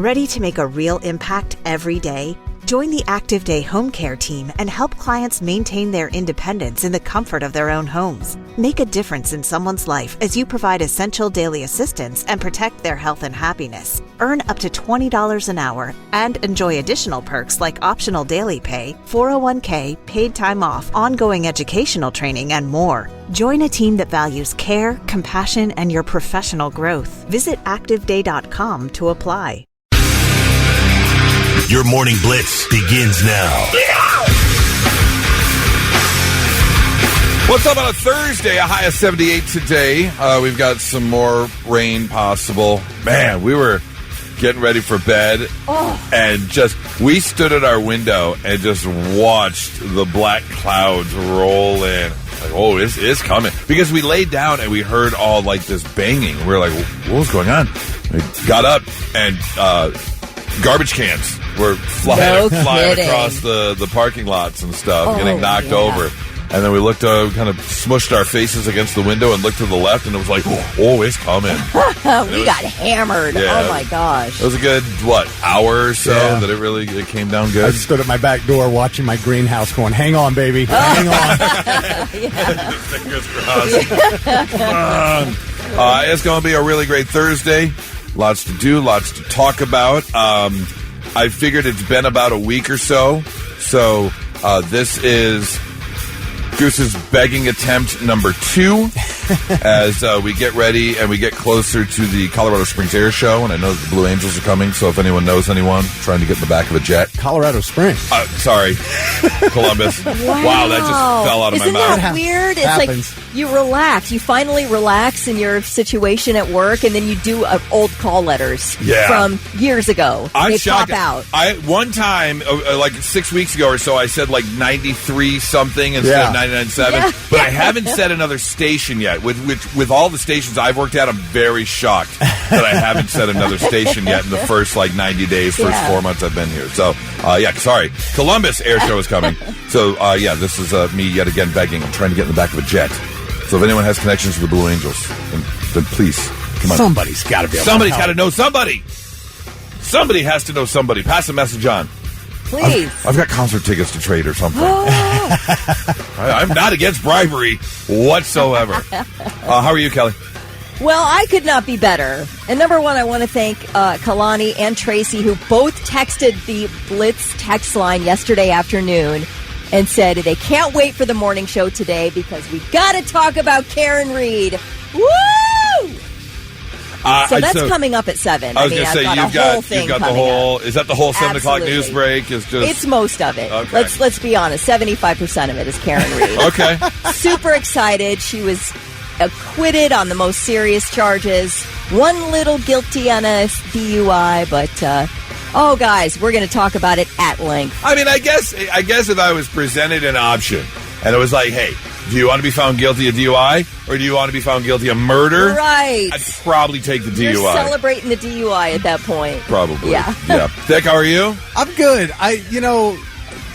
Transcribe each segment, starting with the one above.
Ready to make a real impact every day? Join the Active Day Home Care team and help clients maintain their independence in the comfort of their own homes. Make a difference in someone's life as you provide essential daily assistance and protect their health and happiness. Earn up to $20 an hour and enjoy additional perks like optional daily pay, 401k, paid time off, ongoing educational training, and more. Join a team that values care, compassion, and your professional growth. Visit ActiveDay.com to apply. Your morning blitz begins now. What's up on a Thursday? A high of 78 today. We've got some more rain possible. Man, we were getting ready for bed, and we stood at our window and just watched the black clouds roll in. Like, oh, this is coming. Because we laid down and we heard all like this banging. We were like, what was going on? We got up and garbage cans were flying across the parking lots and stuff, getting knocked over. And then we looked, kind of smushed our faces against the window and looked to the left, and it was like, oh, it's coming. We got hammered. Yeah, oh, my gosh. It was a good, hour or so that it came down good? I stood at my back door watching my greenhouse going, hang on, baby. Hang on. Fingers crossed. It's going to be a really great Thursday. Lots to do, lots to talk about. I figured it's been about a week or so. So this is Goose's begging attempt number 2 as we get ready and we get closer to the Colorado Springs Air Show. And I know that the Blue Angels are coming, so if anyone knows anyone trying to get in the back of a jet. Colorado Springs. Sorry, Columbus. Wow, that just fell out of my mouth. Isn't that weird? It's happens. like you relax. You finally relax in your situation at work, and then you do old call letters from years ago. I'm they shocked. pop out. One time, like 6 weeks ago or so, I said like 93 something instead of 99.7. But I haven't said another station yet. With all the stations I've worked at, I'm very shocked that I haven't said another station yet in the first 90 days, first 4 months I've been here. So, sorry. Columbus Air Show is coming. So, this is me yet again begging. I'm trying to get in the back of a jet. So if anyone has connections to the Blue Angels, then please, come on. Somebody's got to be able Somebody's got to know somebody. Somebody has to know somebody. Pass a message on. Please. I've got concert tickets to trade or something. I'm not against bribery whatsoever. How are you, Kelly? Well, I could not be better. And number one, I want to thank Kalani and Tracy, who both texted the Blitz text line yesterday afternoon and said they can't wait for the morning show today because we got to talk about Karen Reed. Woo! So that's coming up at 7. I was going to say, you've got the whole, up. Is that the whole 7 o'clock Absolutely. news break? It's most of it. Okay. Let's be honest. 75% of it is Karen Reed. Okay. Super excited. She was acquitted on the most serious charges. One little guilty on a DUI, but guys, we're going to talk about it at length. I mean, I guess if I was presented an option and it was like, hey, do you want to be found guilty of DUI or do you want to be found guilty of murder? Right. I'd probably take the DUI. You're celebrating the DUI at that point. Probably. Yeah. Dick, how are you? I'm good.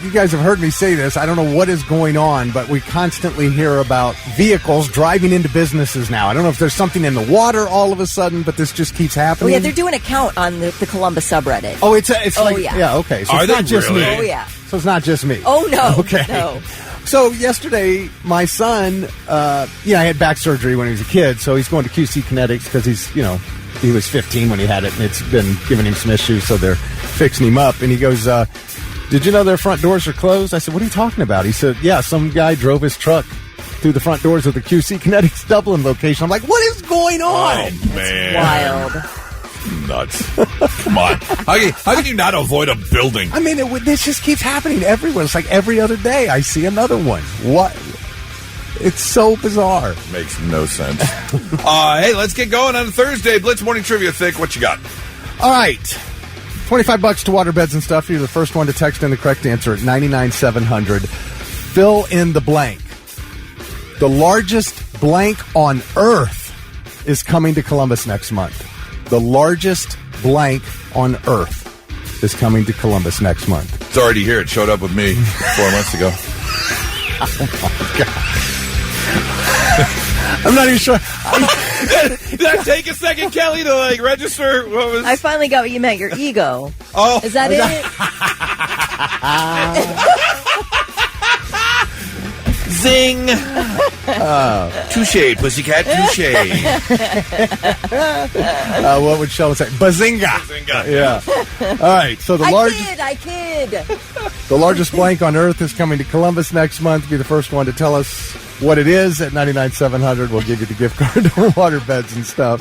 You guys have heard me say this. I don't know what is going on, but we constantly hear about vehicles driving into businesses now. I don't know if there's something in the water all of a sudden, but this just keeps happening. Oh, yeah, they're doing a count on the Columbus subreddit. Oh, it's like, okay. So Are it's not just really? me. Oh, yeah. So it's not just me. Oh, no. Okay. No. So yesterday, my son, I had back surgery when he was a kid, so he's going to QC Kinetics because he was 15 when he had it, and it's been giving him some issues, so they're fixing him up. And he goes, did you know their front doors are closed? I said, what are you talking about? He said, yeah, some guy drove his truck through the front doors of the QC Kinetics Dublin location. I'm like, what is going on? Oh, man. Wild. Nuts. Come on. How can you not avoid a building? I mean, this just keeps happening everywhere. It's like every other day I see another one. What? It's so bizarre. Makes no sense. Hey, let's get going on a Thursday. Blitz Morning Trivia. Thick, what you got? All right. $25 to waterbeds and stuff. You're the first one to text in the correct answer at 99700. Fill in the blank. The largest blank on Earth is coming to Columbus next month. The largest blank on Earth is coming to Columbus next month. It's already here. It showed up with me 4 months ago. Oh, my God. I'm not even sure. that take a second, Kelly, to like register? What was? I finally got what you meant. Your ego. Oh, Is that it? Zing! Touche, pussycat, touche. What would Sheldon say? Bazinga! Bazinga. Yeah. All right. So I kid. the largest blank on Earth is coming to Columbus next month. Be the first one to tell us what it is at 99,700. We'll give you the gift card to water beds and stuff.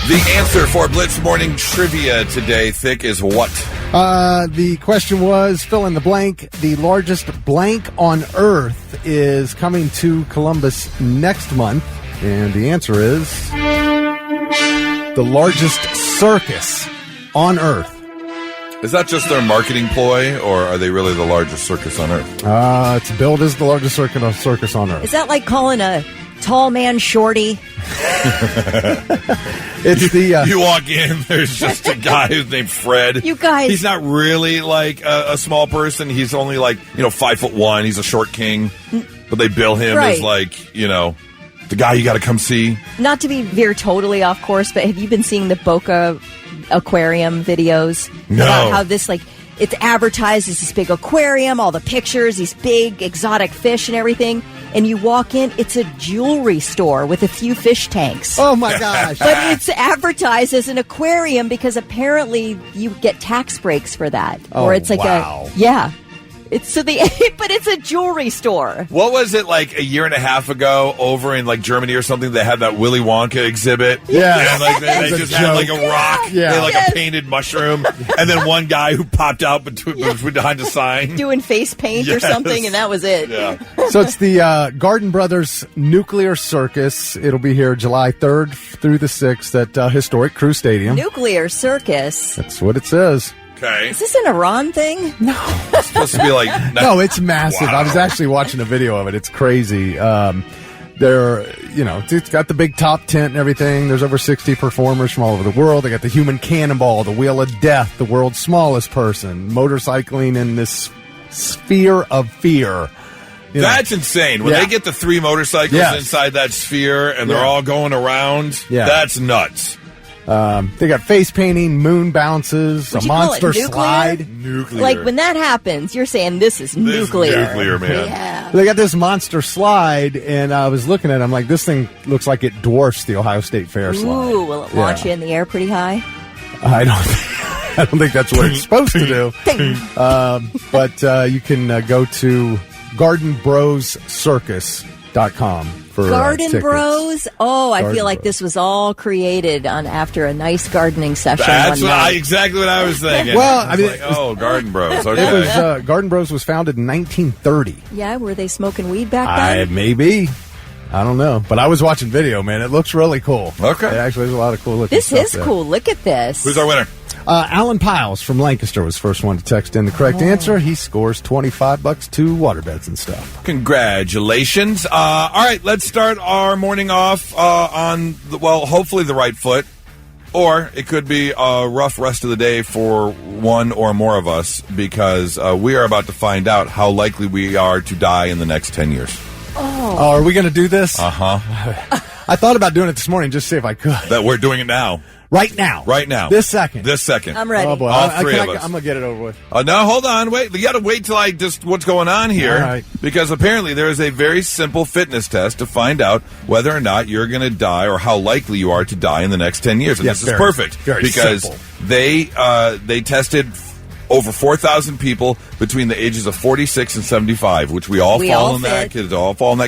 The answer for Blitz Morning Trivia today, Thick, is what? The question was, fill in the blank. The largest blank on Earth is coming to Columbus next month. And the answer is the largest circus on Earth. Is that just their marketing ploy, or are they really the largest circus on Earth? It's billed as the largest circus on Earth. Is that like calling a tall man shorty? It's the You walk in, there's just a guy who's named Fred. You guys. He's not really like a small person. He's only like, 5'1". He's a short king. But they bill him as like, the guy you got to come see. Not to be veer totally off course, but have you been seeing the Boca Aquarium videos? No. About how this, it's advertised as this big aquarium, all the pictures, these big exotic fish and everything. And you walk in, it's a jewelry store with a few fish tanks. Oh, my gosh. But it's advertised as an aquarium because apparently you get tax breaks for that. Oh, or it's like wow. But it's a jewelry store. What was it like a year and a half ago over in like Germany or something? They had that Willy Wonka exhibit. Yeah. And like they just had like a rock. Yeah. They had like a painted mushroom. And then one guy who popped out behind the sign. Doing face paint or something, and that was it. Yeah. So it's the Garden Brothers Nuclear Circus. It'll be here July 3rd through the 6th at historic Crew Stadium. Nuclear circus. That's what it says. Okay. Is this an Iran thing? It's supposed to be like... No, it's massive. Wow. I was actually watching a video of it. It's crazy. It's got the big top tent and everything. There's over 60 performers from all over the world. They got the human cannonball, the wheel of death, the world's smallest person, motorcycling in this sphere of fear. That's insane. When Yeah. they get the 3 motorcycles Yes. inside that sphere and they're Yeah. all going around, Yeah. that's nuts. They got face painting, moon bounces, Would a you call it monster nuclear? slide. Nuclear. Like, when that happens, you're saying this is nuclear. nuclear, man. Yeah. They got this monster slide, and I was looking at it. I'm like, this thing looks like it dwarfs the Ohio State Fair slide. Ooh, will it launch you in the air pretty high? I don't think that's what it's supposed to do. But you can go to gardenbroscircus.com for Garden tickets. Bros? Oh, I Garden feel like Bros. this was all created after a nice gardening session That's one night. exactly what I was thinking. Well, I I was mean, like, it was- Garden Bros. Okay. It was Garden Bros was founded in 1930. Yeah, were they smoking weed back then? Maybe. I don't know. But I was watching video, man. It looks really cool. Okay. Actually, there's a lot of cool looking This stuff is there. cool. Look at this. Who's our winner? Alan Piles from Lancaster was the first one to text in the correct answer. He scores $25 to waterbeds and stuff. Congratulations. All right, let's start our morning off on, hopefully the right foot. Or it could be a rough rest of the day for one or more of us because we are about to find out how likely we are to die in the next 10 years. Oh, are we going to do this? Uh-huh. I thought about doing it this morning just to see if I could. That we're doing it now. Right now. Right now. This second. This second. I'm ready. Oh, boy. All three of us. I'm going to get it over with. No, hold on. Wait. You got to wait till I just what's going on here. All right. Because apparently there is a very simple fitness test to find out whether or not you're going to die or how likely you are to die in the next 10 years. And Yes, this is very- perfect. very because simple. they tested over 4,000 people between the ages of 46 and 75, which we all fall in that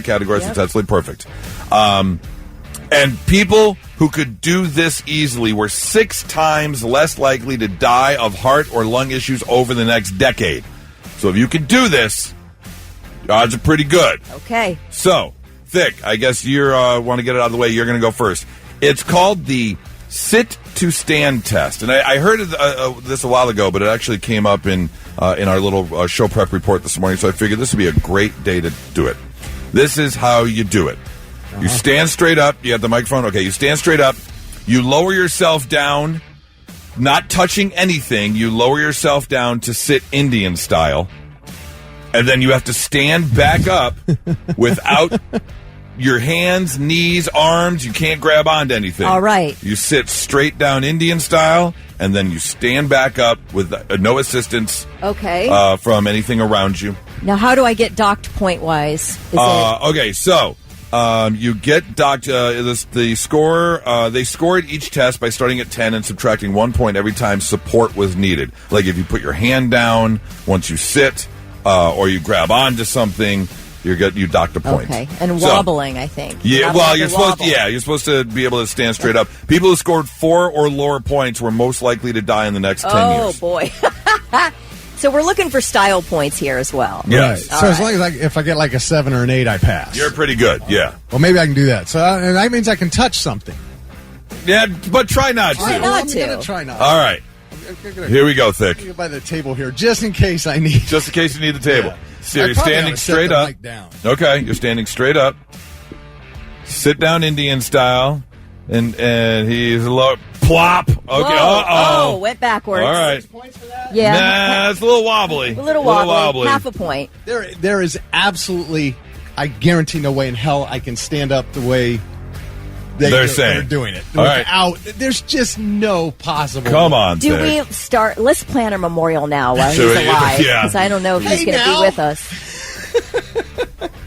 category. So it's absolutely perfect. And people who could do this easily were 6 times less likely to die of heart or lung issues over the next decade. So if you can do this, odds are pretty good. Okay. So, Thick, I guess you want to get it out of the way. You're going to go first. It's called the sit-to-stand test. And I heard this a while ago, but it actually came up in our little show prep report this morning, so I figured this would be a great day to do it. This is how you do it. You stand straight up. You have the microphone. Okay, you stand straight up. You lower yourself down, not touching anything. You lower yourself down to sit Indian style. And then you have to stand back up without your hands, knees, arms, you can't grab onto anything. All right. You sit straight down Indian style, and then you stand back up with no assistance from anything around you. Now, how do I get docked point-wise? Okay, so you get docked. The score, they scored each test by starting at 10 and subtracting 1 point every time support was needed. Like if you put your hand down once you sit, or you grab onto something, you docked a point. Okay, and wobbling, I think. Yeah, well, you're supposed to be able to stand straight up. People who scored 4 or lower points were most likely to die in the next 10 years. Oh, boy. So we're looking for style points here as well. Yes. Right. So as long as if I get like a 7 or an 8, I pass. You're pretty good, yeah. Well, maybe I can do that. So and that means I can touch something. Yeah, but try not to. I'm going to try not to. All right. Here we go, Thick. Get by the table here, just in case I need. Just in case you need the table. Yeah. So you're standing straight up. Okay, you're standing straight up. Sit down Indian style, and he's low. Plop. Okay. Oh, went backwards. All right. Yeah. Nah, it's a little wobbly. A little wobbly. Half a point. There is absolutely, I guarantee, no way in hell I can stand up the way they're doing it. All right. There's just no possible. Come on, Do we start? Let's plan a memorial now while he's alive, because I don't know if he's going to be with us.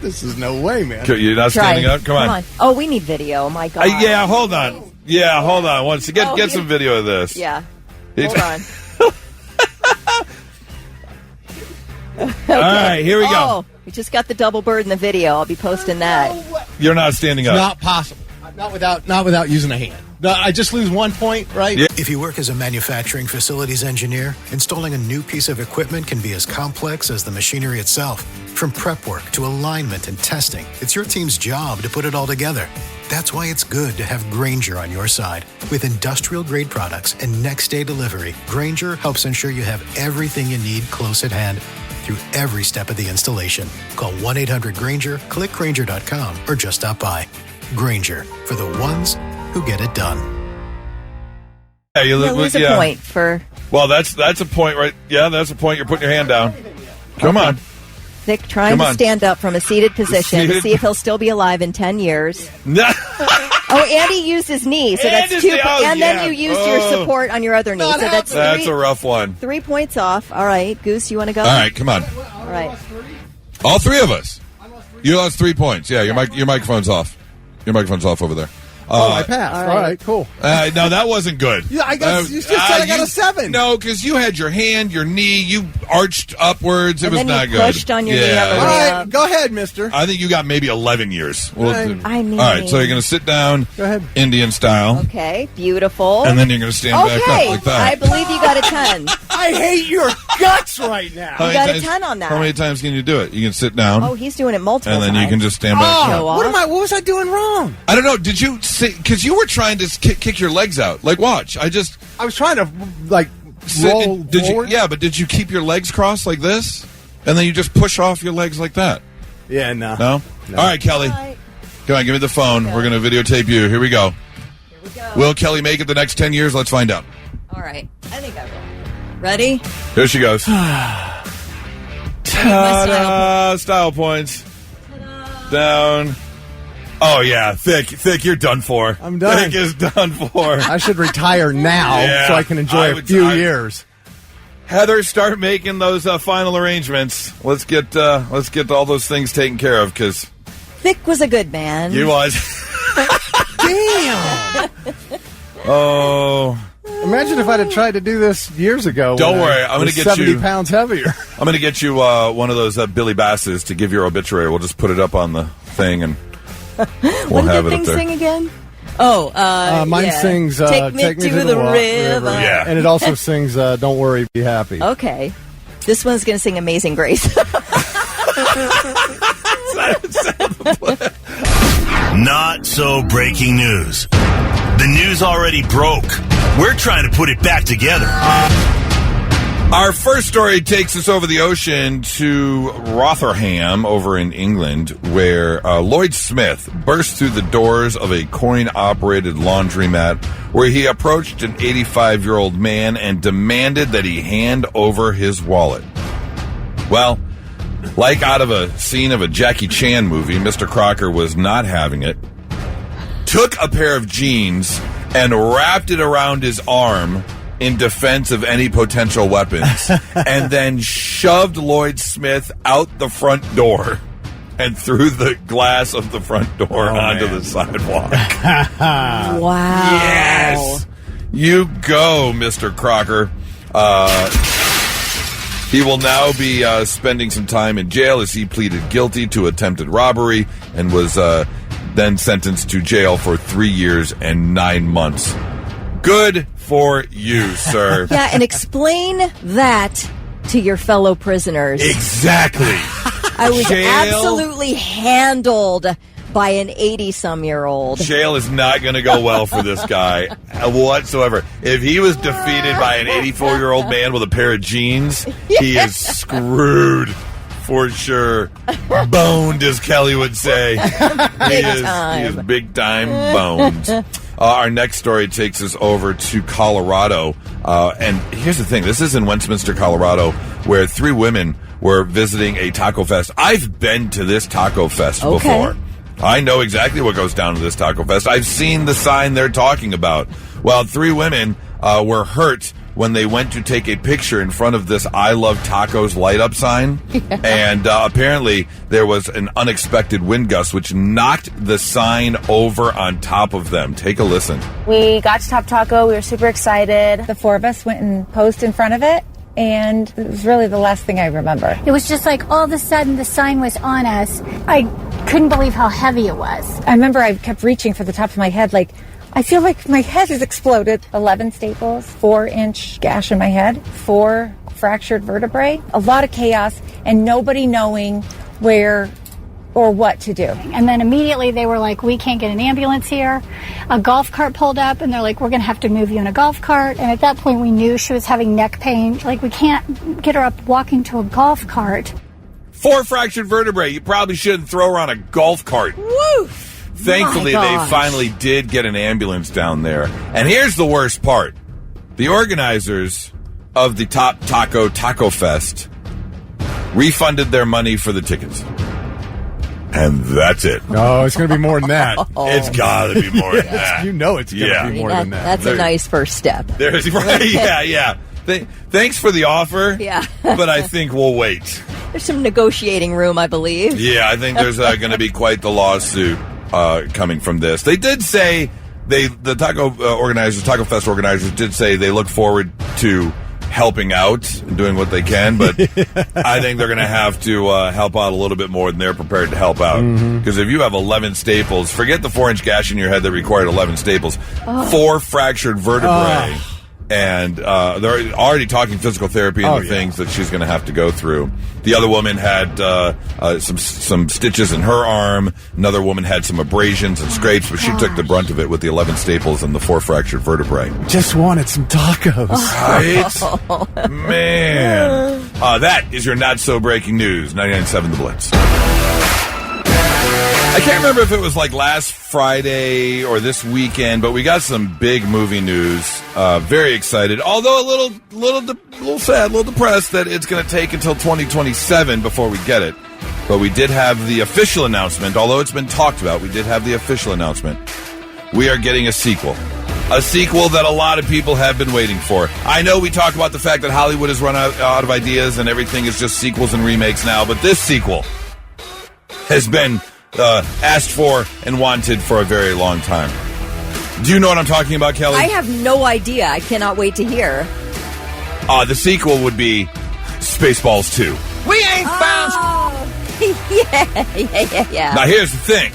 This is no way, man. You're not standing up? Come on. Oh, we need video. My God. Yeah, hold on. Yeah, hold on. Once get some video of this. Yeah. Hold on. All right, here we go. Oh, we just got the double bird in the video. I'll be posting that. You're not standing up. Not possible. Not without using a hand. No, I just lose 1 point, right? Yeah. If you work as a manufacturing facilities engineer, installing a new piece of equipment can be as complex as the machinery itself. From prep work to alignment and testing, it's your team's job to put it all together. That's why it's good to have Grainger on your side. With industrial-grade products and next-day delivery, Grainger helps ensure you have everything you need close at hand through every step of the installation. Call 1-800-GRAINGER, click Grainger.com, or just stop by. Grainger, for the ones who get it done. Yeah, you lose a point for... Well, that's a point, right? Yeah, that's a point. You're putting your hand down. Come on. Vic trying to stand up from a seated position to see if he'll still be alive in 10 years. Oh, Andy used his knee, so that's 2 points. And then you used your support on your other knee. So that's a rough one. 3 points off. All right. Goose, you want to go? All right, come on. All right. All 3 of us. You lost 3 points. Yeah, your microphone's off. Your microphone's off over there. I passed. All right, cool. No, that wasn't good. Yeah, I got. You just said I got a 7. No, because you had your hand, your knee, you arched upwards. It was not good. Pushed on your knee on the way All right, up. go ahead, mister. I think you got maybe 11 years. All right, so you're going to sit down, go ahead, Indian style. Okay, beautiful. And then you're going to stand back up like that. I believe you got a 10. I hate your guts right now. You got a 10 on that. How many times can you do it? You can sit down. Oh, he's doing it multiple times. And then you can just stand back up. What was I doing wrong? I don't know. Did you say, because you were trying to kick your legs out. Like, watch. I was trying to, roll forward. But did you keep your legs crossed like this? And then you just push off your legs like that? Yeah, no. No? All right, Kelly. Come on, give me the phone. We're going to videotape you. Here we go. Here we go. Will Kelly make it the next 10 years? Let's find out. All right. I think I will. Ready? Here she goes. Ta-da! Style points. Ta-da. Down. Oh, yeah. Thick, you're done for. I'm done. Thick is done for. I should retire now so I can enjoy a few years. Heather, start making those final arrangements. Let's get all those things taken care of, because Thick was a good man. He was. Damn. Oh. Imagine if I'd have tried to do this years ago. Don't worry, I'm going to get 70 pounds heavier. I'm going to get you one of those Billy Basses to give your obituary. We'll just put it up on the thing and we'll have it up there. Sing again? Oh, mine sings Take me to the river. Yeah. And it also sings Don't Worry, Be Happy. Okay. This one's going to sing Amazing Grace. Not so breaking news. The news already broke. We're trying to put it back together. Our first story takes us over the ocean to Rotherham over in England, where Lloyd Smith burst through the doors of a coin-operated laundromat where he approached an 85-year-old man and demanded that he hand over his wallet. Well, Like out of a scene of a Jackie Chan movie, Mr. Crocker was not having it. Took a pair of jeans and wrapped it around his arm in defense of any potential weapons, and then shoved Lloyd Smith out the front door and threw the glass of the front door onto the sidewalk. Wow. Yes. You go, Mr. Crocker. He will now be spending some time in jail as he pleaded guilty to attempted robbery and was then sentenced to jail for 3 years and 9 months. Good for you, sir. Yeah, and explain that to your fellow prisoners. Exactly. I was Jail. absolutely handled by an 80-some-year-old. Jail is not going to go well for this guy whatsoever. If he was defeated by an 84-year-old man with a pair of jeans, he is screwed for sure. Boned, as Kelly would say. He is big time boned. Our next story takes us over to Colorado. And here's the thing. This is in Westminster, Colorado, where 3 women were visiting a taco fest. I've been to this taco fest before. I know exactly what goes down to this taco fest. I've seen the sign they're talking about. Well, 3 women were hurt when they went to take a picture in front of this I Love Tacos light-up sign. Yeah. And apparently there was an unexpected wind gust which knocked the sign over on top of them. Take a listen. We got to Top Taco. We were super excited. The 4 of us went and posed in front of it. And it was really the last thing I remember. It was just like all of a sudden the sign was on us. I couldn't believe how heavy it was. I remember I kept reaching for the top of my head like, I feel like my head has exploded. 11 staples, 4-inch gash in my head, 4 fractured vertebrae, a lot of chaos, and nobody knowing where or what to do. And then immediately they were like, we can't get an ambulance here. A golf cart pulled up and they're like, we're going to have to move you in a golf cart. And at that point we knew she was having neck pain. Like, we can't get her up walking to a golf cart. 4 fractured vertebrae. You probably shouldn't throw her on a golf cart. Woo! Thankfully, they finally did get an ambulance down there. And here's the worst part. The organizers of the Top Taco Fest refunded their money for the tickets. And that's it. No, it's going to be more than that. It's got to be more than that. You know it's going to be more than that. That's a nice first step. There's right, yeah. Thanks for the offer. Yeah. But I think we'll wait. There's some negotiating room, I believe. Yeah, I think there's going to be quite the lawsuit coming from this. They did say the Taco Fest organizers did say they look forward to helping out and doing what they can, but I think they're going to have to help out a little bit more than they're prepared to help out. Because if you have 11 staples, forget the 4-inch gash in your head that required 11 staples, 4 fractured vertebrae, and they're already talking physical therapy and the things that she's going to have to go through. The other woman had some stitches in her arm. Another woman had some abrasions and scrapes, but she took the brunt of it with the 11 staples and the 4 fractured vertebrae. Just wanted some tacos. Right? Man. That is your not-so-breaking news. 99.7 The Blitz. I can't remember if it was like last Friday or this weekend, but we got some big movie news. Very excited, although a little sad, a little depressed that it's going to take until 2027 before we get it. But we did have the official announcement, although it's been talked about. We did have the official announcement. We are getting a sequel that a lot of people have been waiting for. I know we talk about the fact that Hollywood has run out of ideas and everything is just sequels and remakes now, but this sequel has been asked for and wanted for a very long time. Do you know what I'm talking about, Kelly? I have no idea. I cannot wait to hear. The sequel would be Spaceballs 2. We ain't found... Yeah. Now, here's the thing.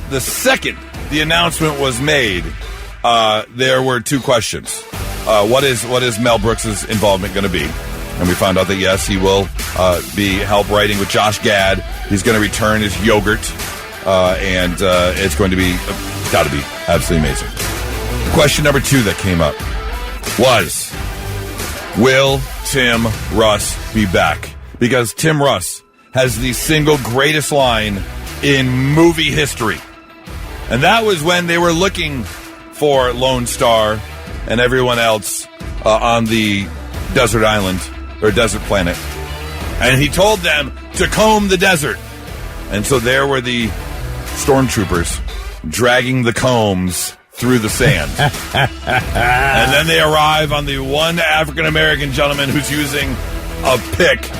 The second the announcement was made, there were 2 questions. What is Mel Brooks' involvement going to be? And we found out that, yes, he will be help writing with Josh Gad. He's going to return as Yogurt. And it's going to be, got to be absolutely amazing. Question number 2 that came up was, will Tim Russ be back? Because Tim Russ has the single greatest line in movie history. And that was when they were looking for Lone Star and everyone else on the desert island, or desert planet. And he told them to comb the desert. And so there were the stormtroopers dragging the combs through the sand. And then they arrive on the one African-American gentleman who's using a pick.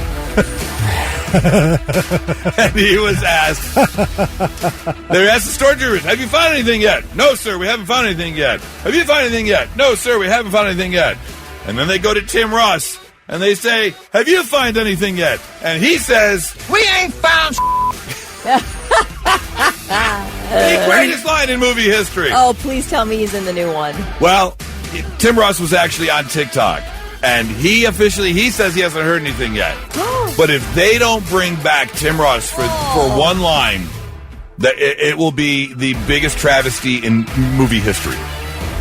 And he was asked, they asked the stormtroopers, have you found anything yet? No, sir, we haven't found anything yet. Have you found anything yet? No, sir, we haven't found anything yet. And then they go to Tim Russ, and they say, have you found anything yet? And he says, we ain't found the greatest line in movie history. Oh, please tell me he's in the new one. Well, Tim Russ was actually on TikTok, and he says he hasn't heard anything yet. But if they don't bring back Tim Russ for one line, that it will be the biggest travesty in movie history.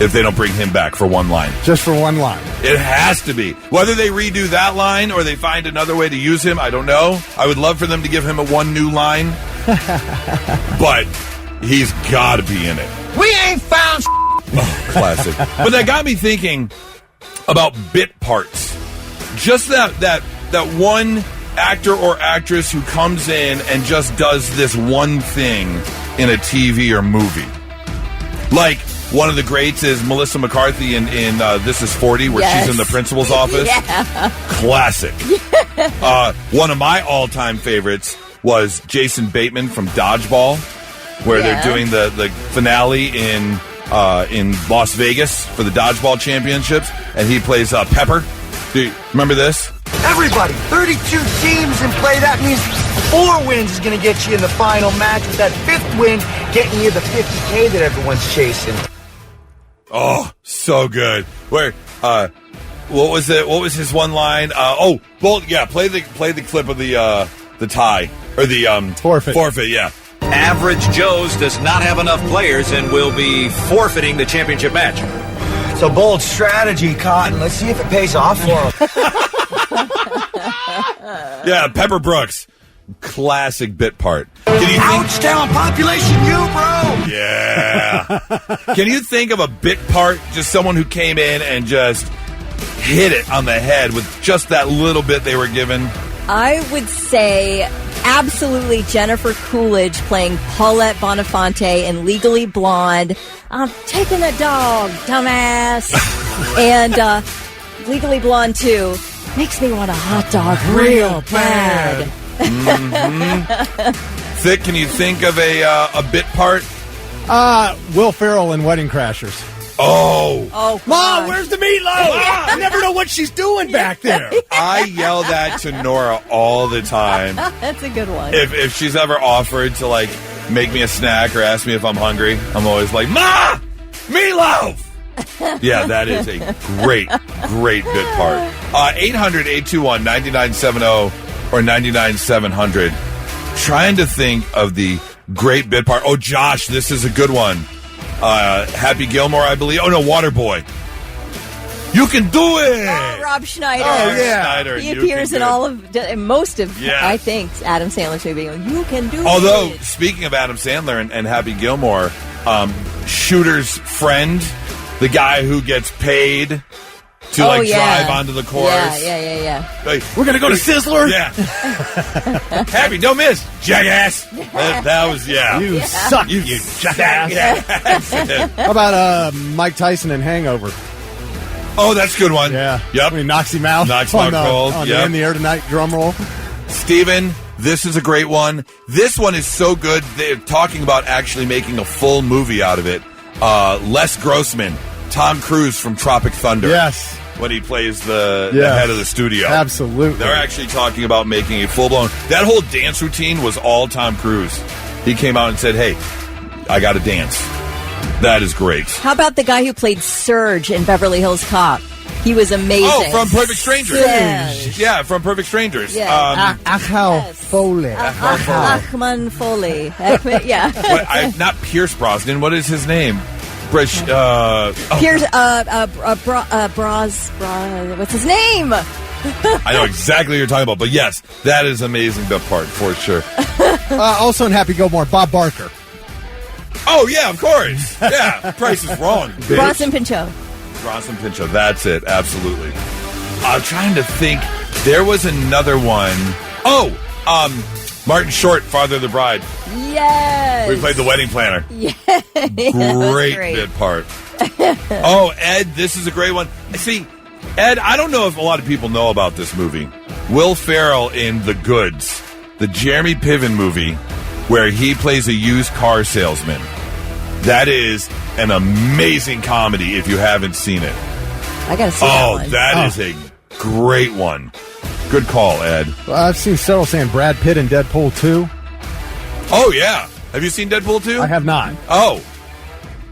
If they don't bring him back for one line. Just for one line. It has to be. Whether they redo that line or they find another way to use him, I don't know. I would love for them to give him one new line. But he's got to be in it. We ain't found classic. But that got me thinking about bit parts. Just that one actor or actress who comes in and just does this one thing in a TV or movie. Like, one of the greats is Melissa McCarthy in This Is 40, where she's in the principal's office. Yeah. Classic. One of my all-time favorites was Jason Bateman from Dodgeball, where they're doing the finale in Las Vegas for the Dodgeball Championships, and he plays Pepper. Do you remember this? Everybody, 32 teams in play. That means 4 wins is going to get you in the final match, with that 5th win getting you the $50K that everyone's chasing. Oh, so good. Where, what was it? What was his one line? Play the clip of the tie or the forfeit. Forfeit, yeah. Average Joe's does not have enough players and will be forfeiting the championship match. It's a bold strategy, Cotton. Let's see if it pays off for him. Yeah, Pepper Brooks. Classic bit part. Ouchtown population, bro. Yeah. Can you think of a bit part, just someone who came in and just hit it on the head with just that little bit they were given? I would say absolutely Jennifer Coolidge playing Paulette Bonifante in Legally Blonde. I'm taking a dog, dumbass. And Legally Blonde 2 makes me want a hot dog real bad. Mm-hmm. Thick, can you think of a bit part? Will Ferrell in Wedding Crashers. Oh, Mom, where's the meatloaf? I never know what she's doing back there. I yell that to Nora all the time. That's a good one. If she's ever offered to like make me a snack or ask me if I'm hungry, I'm always like, Ma, meatloaf. Yeah, that is a great bit part. 800-821-9970 or 99-700. Trying to think of the great bit part. Oh, Josh, this is a good one. Happy Gilmore, I believe. Oh, no, Waterboy. You can do it! Oh, Rob Schneider. Oh, yeah. Schneider, he appears in most of, I think, Adam Sandler's movie. You can do it. Although, speaking of Adam Sandler and Happy Gilmore, Shooter's friend, the guy who gets paid to drive onto the course. Yeah. Like, we're going to go to Sizzler? Yeah. Happy, don't miss, jackass. That was, You suck, you jackass. How about Mike Tyson in Hangover? Oh, that's a good one. Yeah. Yep. When he knocks him out. Knocks him out cold. In the air tonight drum roll. Steven, this is a great one. This one is so good, they're talking about actually making a full movie out of it. Les Grossman, Tom Cruise from Tropic Thunder. Yes. When he plays the head of the studio. Absolutely. They're actually talking about making a full-blown... That whole dance routine was all Tom Cruise. He came out and said, hey, I got to dance. That is great. How about the guy who played Surge in Beverly Hills Cop? He was amazing. Oh, from Perfect Strangers. Surge. Yeah, from Perfect Strangers. Yeah. Foley. Achman Foley. Yeah. Not Pierce Brosnan. What is his name? Pierce, what's his name? I know exactly what you're talking about, but yes, that is amazing, that part, for sure. Also in Happy Gilmore, Bob Barker. Oh, yeah, of course. Yeah, Price is Wrong. Ross and Pinchot. That's it, absolutely. I'm trying to think. There was another one Oh, Martin Short, Father of the Bride. Yes. We played the wedding planner. Yeah. Great bit part. Oh, Ed, this is a great one. See, Ed, I don't know if a lot of people know about this movie. Will Ferrell in The Goods, the Jeremy Piven movie, where he plays a used car salesman. That is an amazing comedy if you haven't seen it. I got to see that one. That is a great one. Good call, Ed. Well, I've seen several saying Brad Pitt in Deadpool 2. Oh, yeah. Have you seen Deadpool 2? I have not. Oh.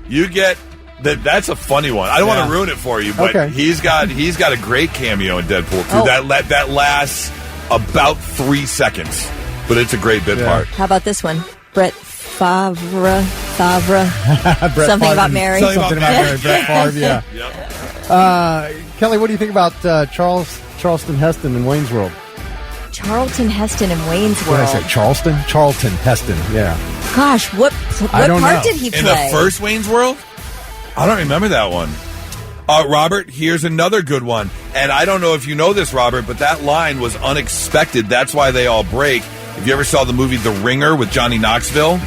You get... That's a funny one. I don't want to ruin it for you, but he's got a great cameo in Deadpool 2. That lasts about 3 seconds, but it's a great bit part. How about this one? Brett Favre. Something about Mary. Something about Mary. Brett Favre, yeah. Yep. Kelly, what do you think about Charlton Heston in Wayne's World? Charlton Heston in Wayne's World. What did I say? Charlton? Charlton Heston, yeah. Gosh, what part did he play? In the first Wayne's World? I don't remember that one. Robert, here's another good one. And I don't know if you know this, Robert, but that line was unexpected. That's why they all break. If you ever saw the movie The Ringer with Johnny Knoxville,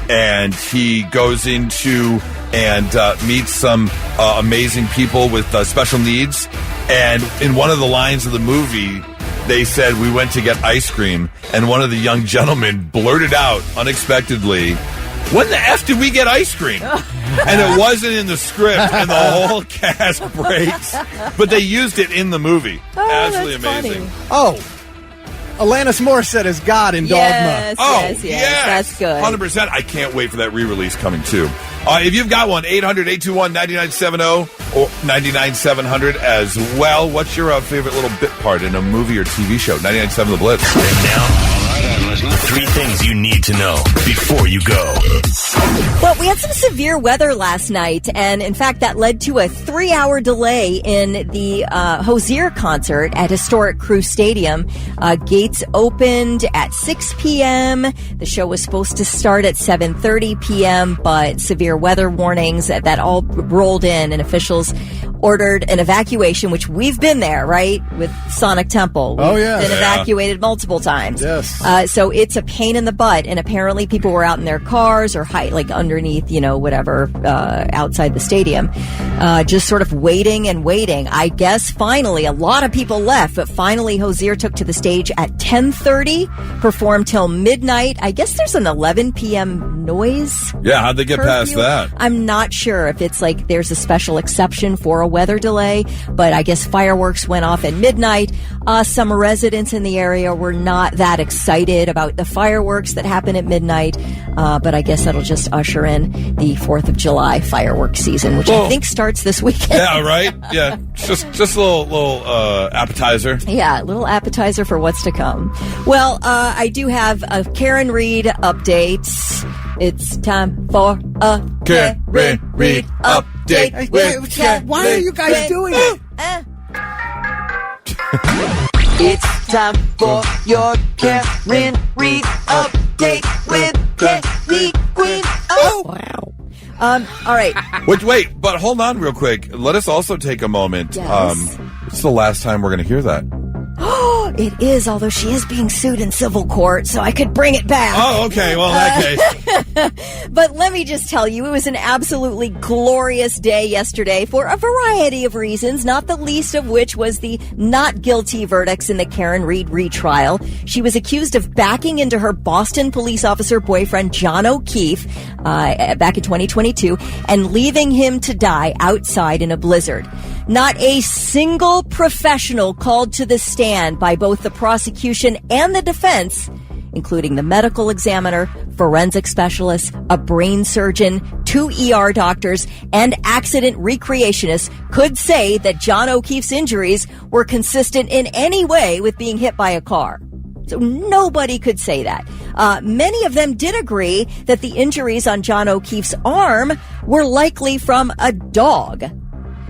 and he goes into and meets some amazing people with special needs, and in one of the lines of the movie, they said, we went to get ice cream, and one of the young gentlemen blurted out unexpectedly, when the F did we get ice cream? And it wasn't in the script, and the whole cast breaks. But they used it in the movie. Absolutely amazing. Funny. Oh, Alanis Morissette is God in Dogma. Yes, that's good. 100%. I can't wait for that re-release coming, too. If you've got one, 800-821-9970 or 99-700 as well. What's your favorite little bit part in a movie or TV show? 99.7 The Blitz. And now, 3 things you need to know before you go. Well, we had some severe weather last night, and in fact, that led to a 3-hour delay in the Hozier concert at historic Crew Stadium. Gates opened at 6 p.m. The show was supposed to start at 7:30 p.m., but severe weather warnings that all rolled in, and officials ordered an evacuation, which we've been there, right, with Sonic Temple. We've been evacuated multiple times. Yes. So it's a pain in the butt, and apparently people were out in their cars or underneath, whatever, outside the stadium, just sort of waiting and waiting. I guess finally, a lot of people left, but finally Hozier took to the stage at 10:30, performed till midnight. I guess there's an 11 p.m. noise. Yeah, how'd they get past that? I'm not sure if it's like there's a special exception for a weather delay, but I guess fireworks went off at midnight. Some residents in the area were not that excited about the fireworks that happen at midnight, but I guess that'll just usher in the 4th of July fireworks season, which I think starts this weekend. Yeah, right? Yeah, just a little appetizer. Yeah, a little appetizer for what's to come. Well, I do have a Karen Reed update. It's time for a Karen Reed update. Why are you guys doing it? It's time for your Karen Reed update with Kelly Quinn. Oh, wow. All right. Wait, but hold on real quick. Let us also take a moment. Yes. It's the last time we're going to hear that. It is, although she is being sued in civil court, so I could bring it back. Oh, okay. Well, in that case. But let me just tell you, it was an absolutely glorious day yesterday for a variety of reasons, not the least of which was the not guilty verdicts in the Karen Reed retrial. She was accused of backing into her Boston police officer boyfriend, John O'Keefe, back in 2022, and leaving him to die outside in a blizzard. Not a single professional called to the stand by both the prosecution and the defense, including the medical examiner, forensic specialist, a brain surgeon, 2 ER doctors, and accident recreationists, could say that John O'Keefe's injuries were consistent in any way with being hit by a car. So nobody could say that. Many of them did agree that the injuries on John O'Keefe's arm were likely from a dog.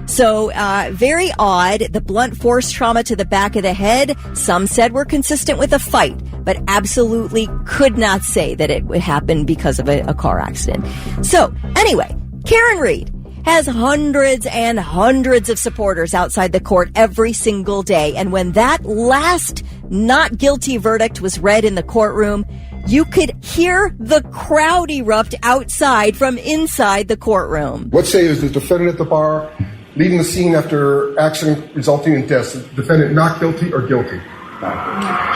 So, very odd. The blunt force trauma to the back of the head, some said were consistent with a fight, but absolutely could not say that it would happen because of a car accident. So, anyway, Karen Reed has hundreds and hundreds of supporters outside the court every single day. And when that last not guilty verdict was read in the courtroom, you could hear the crowd erupt outside from inside the courtroom. What say is the defendant at the bar leaving the scene after accident resulting in death? Is the defendant not guilty or guilty?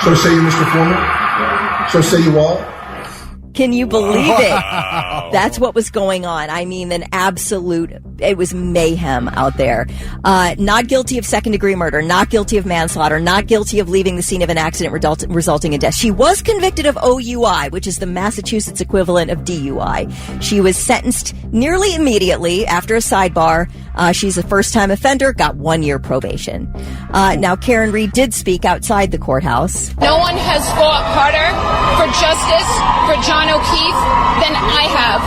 So say you, Mr. Foreman? So say you all? Can you believe it? That's what was going on. I mean, it was mayhem out there. Not guilty of second-degree murder, not guilty of manslaughter, not guilty of leaving the scene of an accident resulting in death. She was convicted of OUI, which is the Massachusetts equivalent of DUI. She was sentenced nearly immediately after a sidebar. She's a first-time offender, got 1 year probation. Now, Karen Reed did speak outside the courthouse. No one has fought harder for justice for John O'Keefe than I have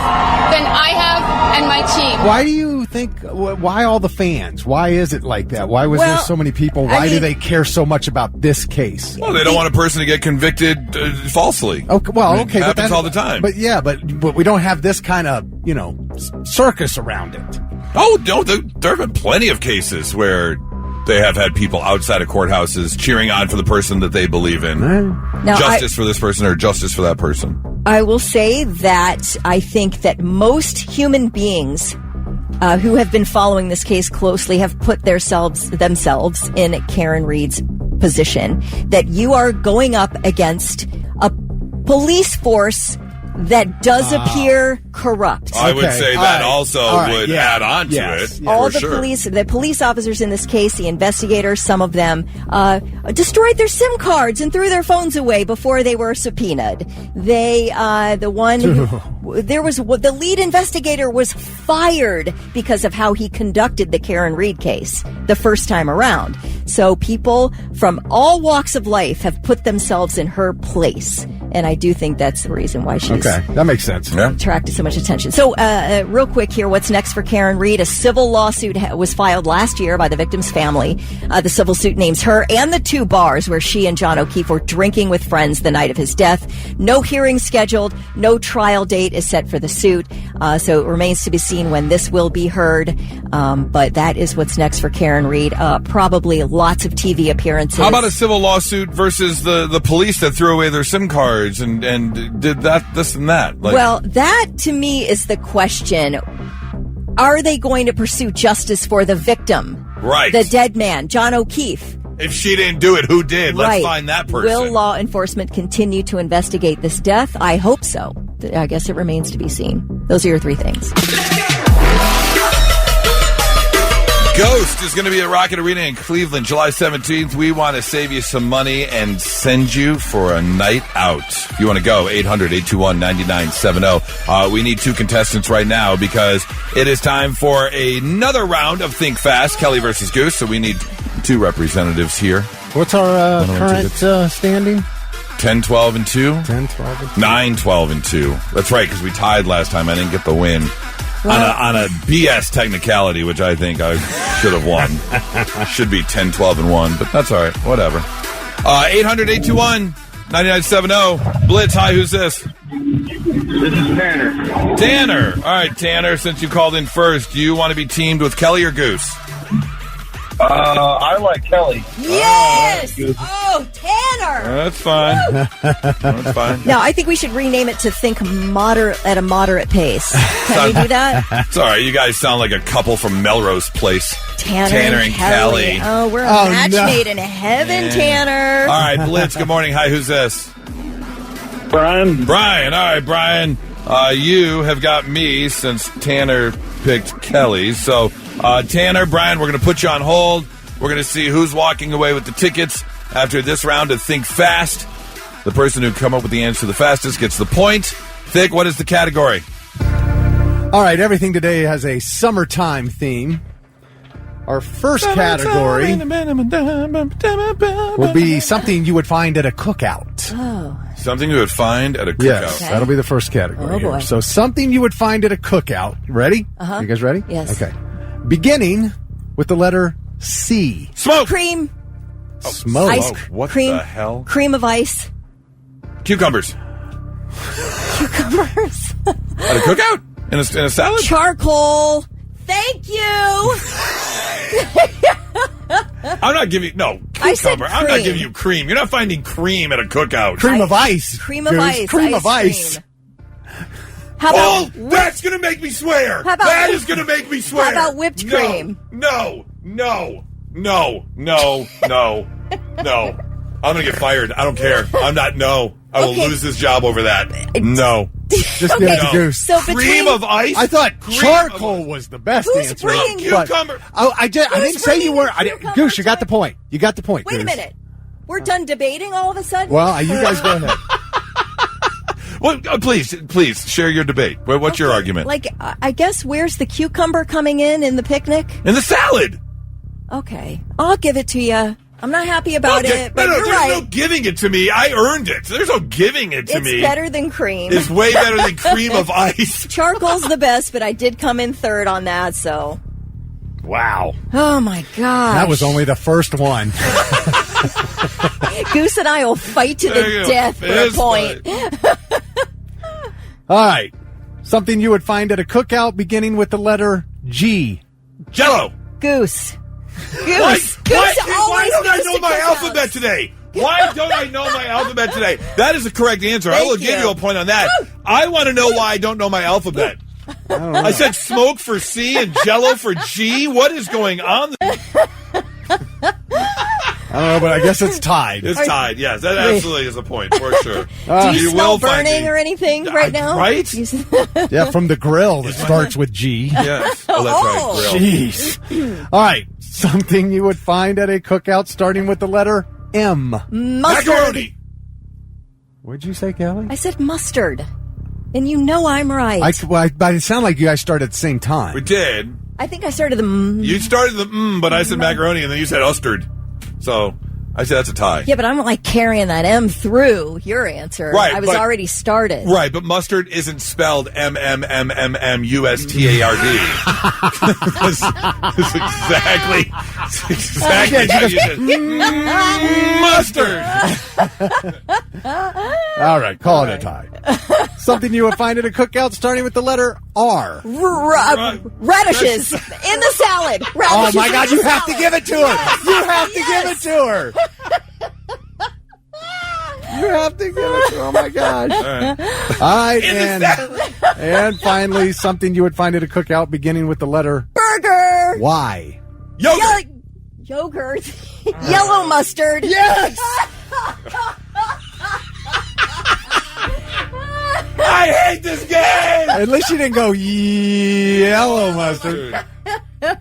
and my team. Why do you think, why all the fans? Why is it like that? Why was there so many people? Why do they care so much about this case? Well, they don't want a person to get convicted falsely. Okay, well, okay. It happens all the time. But yeah, but we don't have this kind of, circus around it. Oh, no, there have been plenty of cases where they have had people outside of courthouses cheering on for the person that they believe in. Now, justice for this person or justice for that person. I will say that I think that most human beings who have been following this case closely have put themselves in Karen Reed's position, that you are going up against a police force that does appear corrupt. I would say that also would add on to it. Yeah. All the police officers in this case, the investigators, some of them destroyed their SIM cards and threw their phones away before they were subpoenaed. The lead investigator was fired because of how he conducted the Karen Reed case the first time around. So people from all walks of life have put themselves in her place. And I do think that's the reason why she's that makes sense. Attracted so much attention. So, real quick here, what's next for Karen Reed? A civil lawsuit was filed last year by the victim's family. The civil suit names her and the 2 bars where she and John O'Keefe were drinking with friends the night of his death. No hearing scheduled. No trial date is set for the suit. So it remains to be seen when this will be heard. But that is what's next for Karen Reed. Probably lots of TV appearances. How about a civil lawsuit versus the police that threw away their SIM cards and did this and that? Well, that to me is the question. Are they going to pursue justice for the victim? Right. The dead man, John O'Keefe. If she didn't do it, who did? Let's find that person. Will law enforcement continue to investigate this death? I hope so. I guess it remains to be seen. Those are your 3 things. Ghost is going to be at Rocket Arena in Cleveland, July 17th. We want to save you some money and send you for a night out. If you want to go, 800-821-9970. We need 2 contestants right now because it is time for another round of Think Fast, Kelly versus Goose. So we need 2 representatives here. What's our current standing? 10-12-2. 10-12-2. 9-12-2. That's right, because we tied last time. I didn't get the win. On a BS technicality, which I think I should have won. Should be 10-12-1, but that's all right. Whatever. 800-821-9970. Blitz, hi, who's this? This is Tanner. Tanner. All right, Tanner, since you called in first, do you want to be teamed with Kelly or Goose? I like Kelly. Yes! Oh, Tanner! That's fine. That's fine. Now, I think we should rename it to Think at a Moderate Pace. Can we do that? It's all right. You guys sound like a couple from Melrose Place. Tanner and Kelly. Oh, we're a match made in heaven, Tanner. All right, Blitz, good morning. Hi, who's this? Brian. Brian. All right, Brian. You have got me since Tanner picked Kelly. So, Tanner, Brian, we're going to put you on hold. We're going to see who's walking away with the tickets after this round of Think Fast. The person who come up with the answer the fastest gets the point. Thick, what is the category? All right, everything today has a summertime theme. Our first category will be something you would find at a cookout. Oh. Something you would find at a cookout. Yes, that'll be the first category. Oh, boy. Here. So something you would find at a cookout. Ready? Uh-huh. You guys ready? Yes. Okay. Beginning with the letter C. Smoke. Cream. Smoke. Ice What cream. the hell? Cream of ice. Cucumbers. Cucumbers. At a cookout? In a salad? Charcoal. Thank you. I'm not giving I said cucumber. I'm not cream. giving you cream. You're not finding cream at a cookout. Cream of ice. Cream of Goose. ice. Cream ice of ice. cream. How about That's going to make me swear. How about- That is going to make me swear. How about whipped cream? No. I'm going to get fired. I don't care. I'm not. No. I will lose this job over that. No. Just give it to Goose. So Cream of ice? I thought Cream charcoal was the best Who's answer. bringing but- cucumber? I didn't say you were. Goose, you got the point. You got the point. Wait a Goose. minute. We're done debating all of a sudden? Well, you guys go ahead. Well, please share your debate. What's your argument? Like, I guess where's the cucumber coming in the picnic? In the salad. Okay. I'll give it to you. I'm not happy about Okay. it, but No, you're there's right. no giving it to me. I earned it. There's no giving it to me. It's better than cream. It's way better than cream of ice. Charcoal's the best, but I did come in third on that, so. Wow. Oh, my gosh. That was only the first one. Goose and I will fight to There you the go. death for a Fist point. All right. Something you would find at a cookout beginning with the letter G. Jello. Goose. Why Goose. don't I goes know to my cookouts. alphabet today? Why don't I know my alphabet today? That is the correct answer. I Thank will give you. you a point on that. I want to know why I don't know my alphabet. I said smoke for C and Jello for G. What is going on? I don't know, but I guess it's tied. It's tied. Yes, that absolutely is a point for sure. Do you smell will find burning me. or anything right now? Right? Yeah, from the grill that starts with G. Yes. Oh, that's right. Grill. Jeez. All right. Something you would find at a cookout starting with the letter M. Mustard. Macaroni. What'd you say, Kelly? I said mustard. And you know I'm right. But it sounded like you guys started at the same time. We did. I think I started the You started the but I said macaroni, and then you said mustard. So I said that's a tie. Yeah, but I'm like carrying that M through your answer. Right, I was but- already started. Right, but mustard isn't spelled MMMMMUSTARD. That's exactly how you said mustard. All right, call it a tie. Something you would find at a cookout starting with the letter R. Radishes in the salad. Oh Radishes my in God, the you have to salad. give it to her. You have to give it to her. You have to give it to her. Oh my gosh. All right, and finally, something you would find at a cookout beginning with the letter Burger. Y. Yogurt. Yogurt. Yellow mustard. Yes. I hate this game. At least you didn't go yellow mustard. All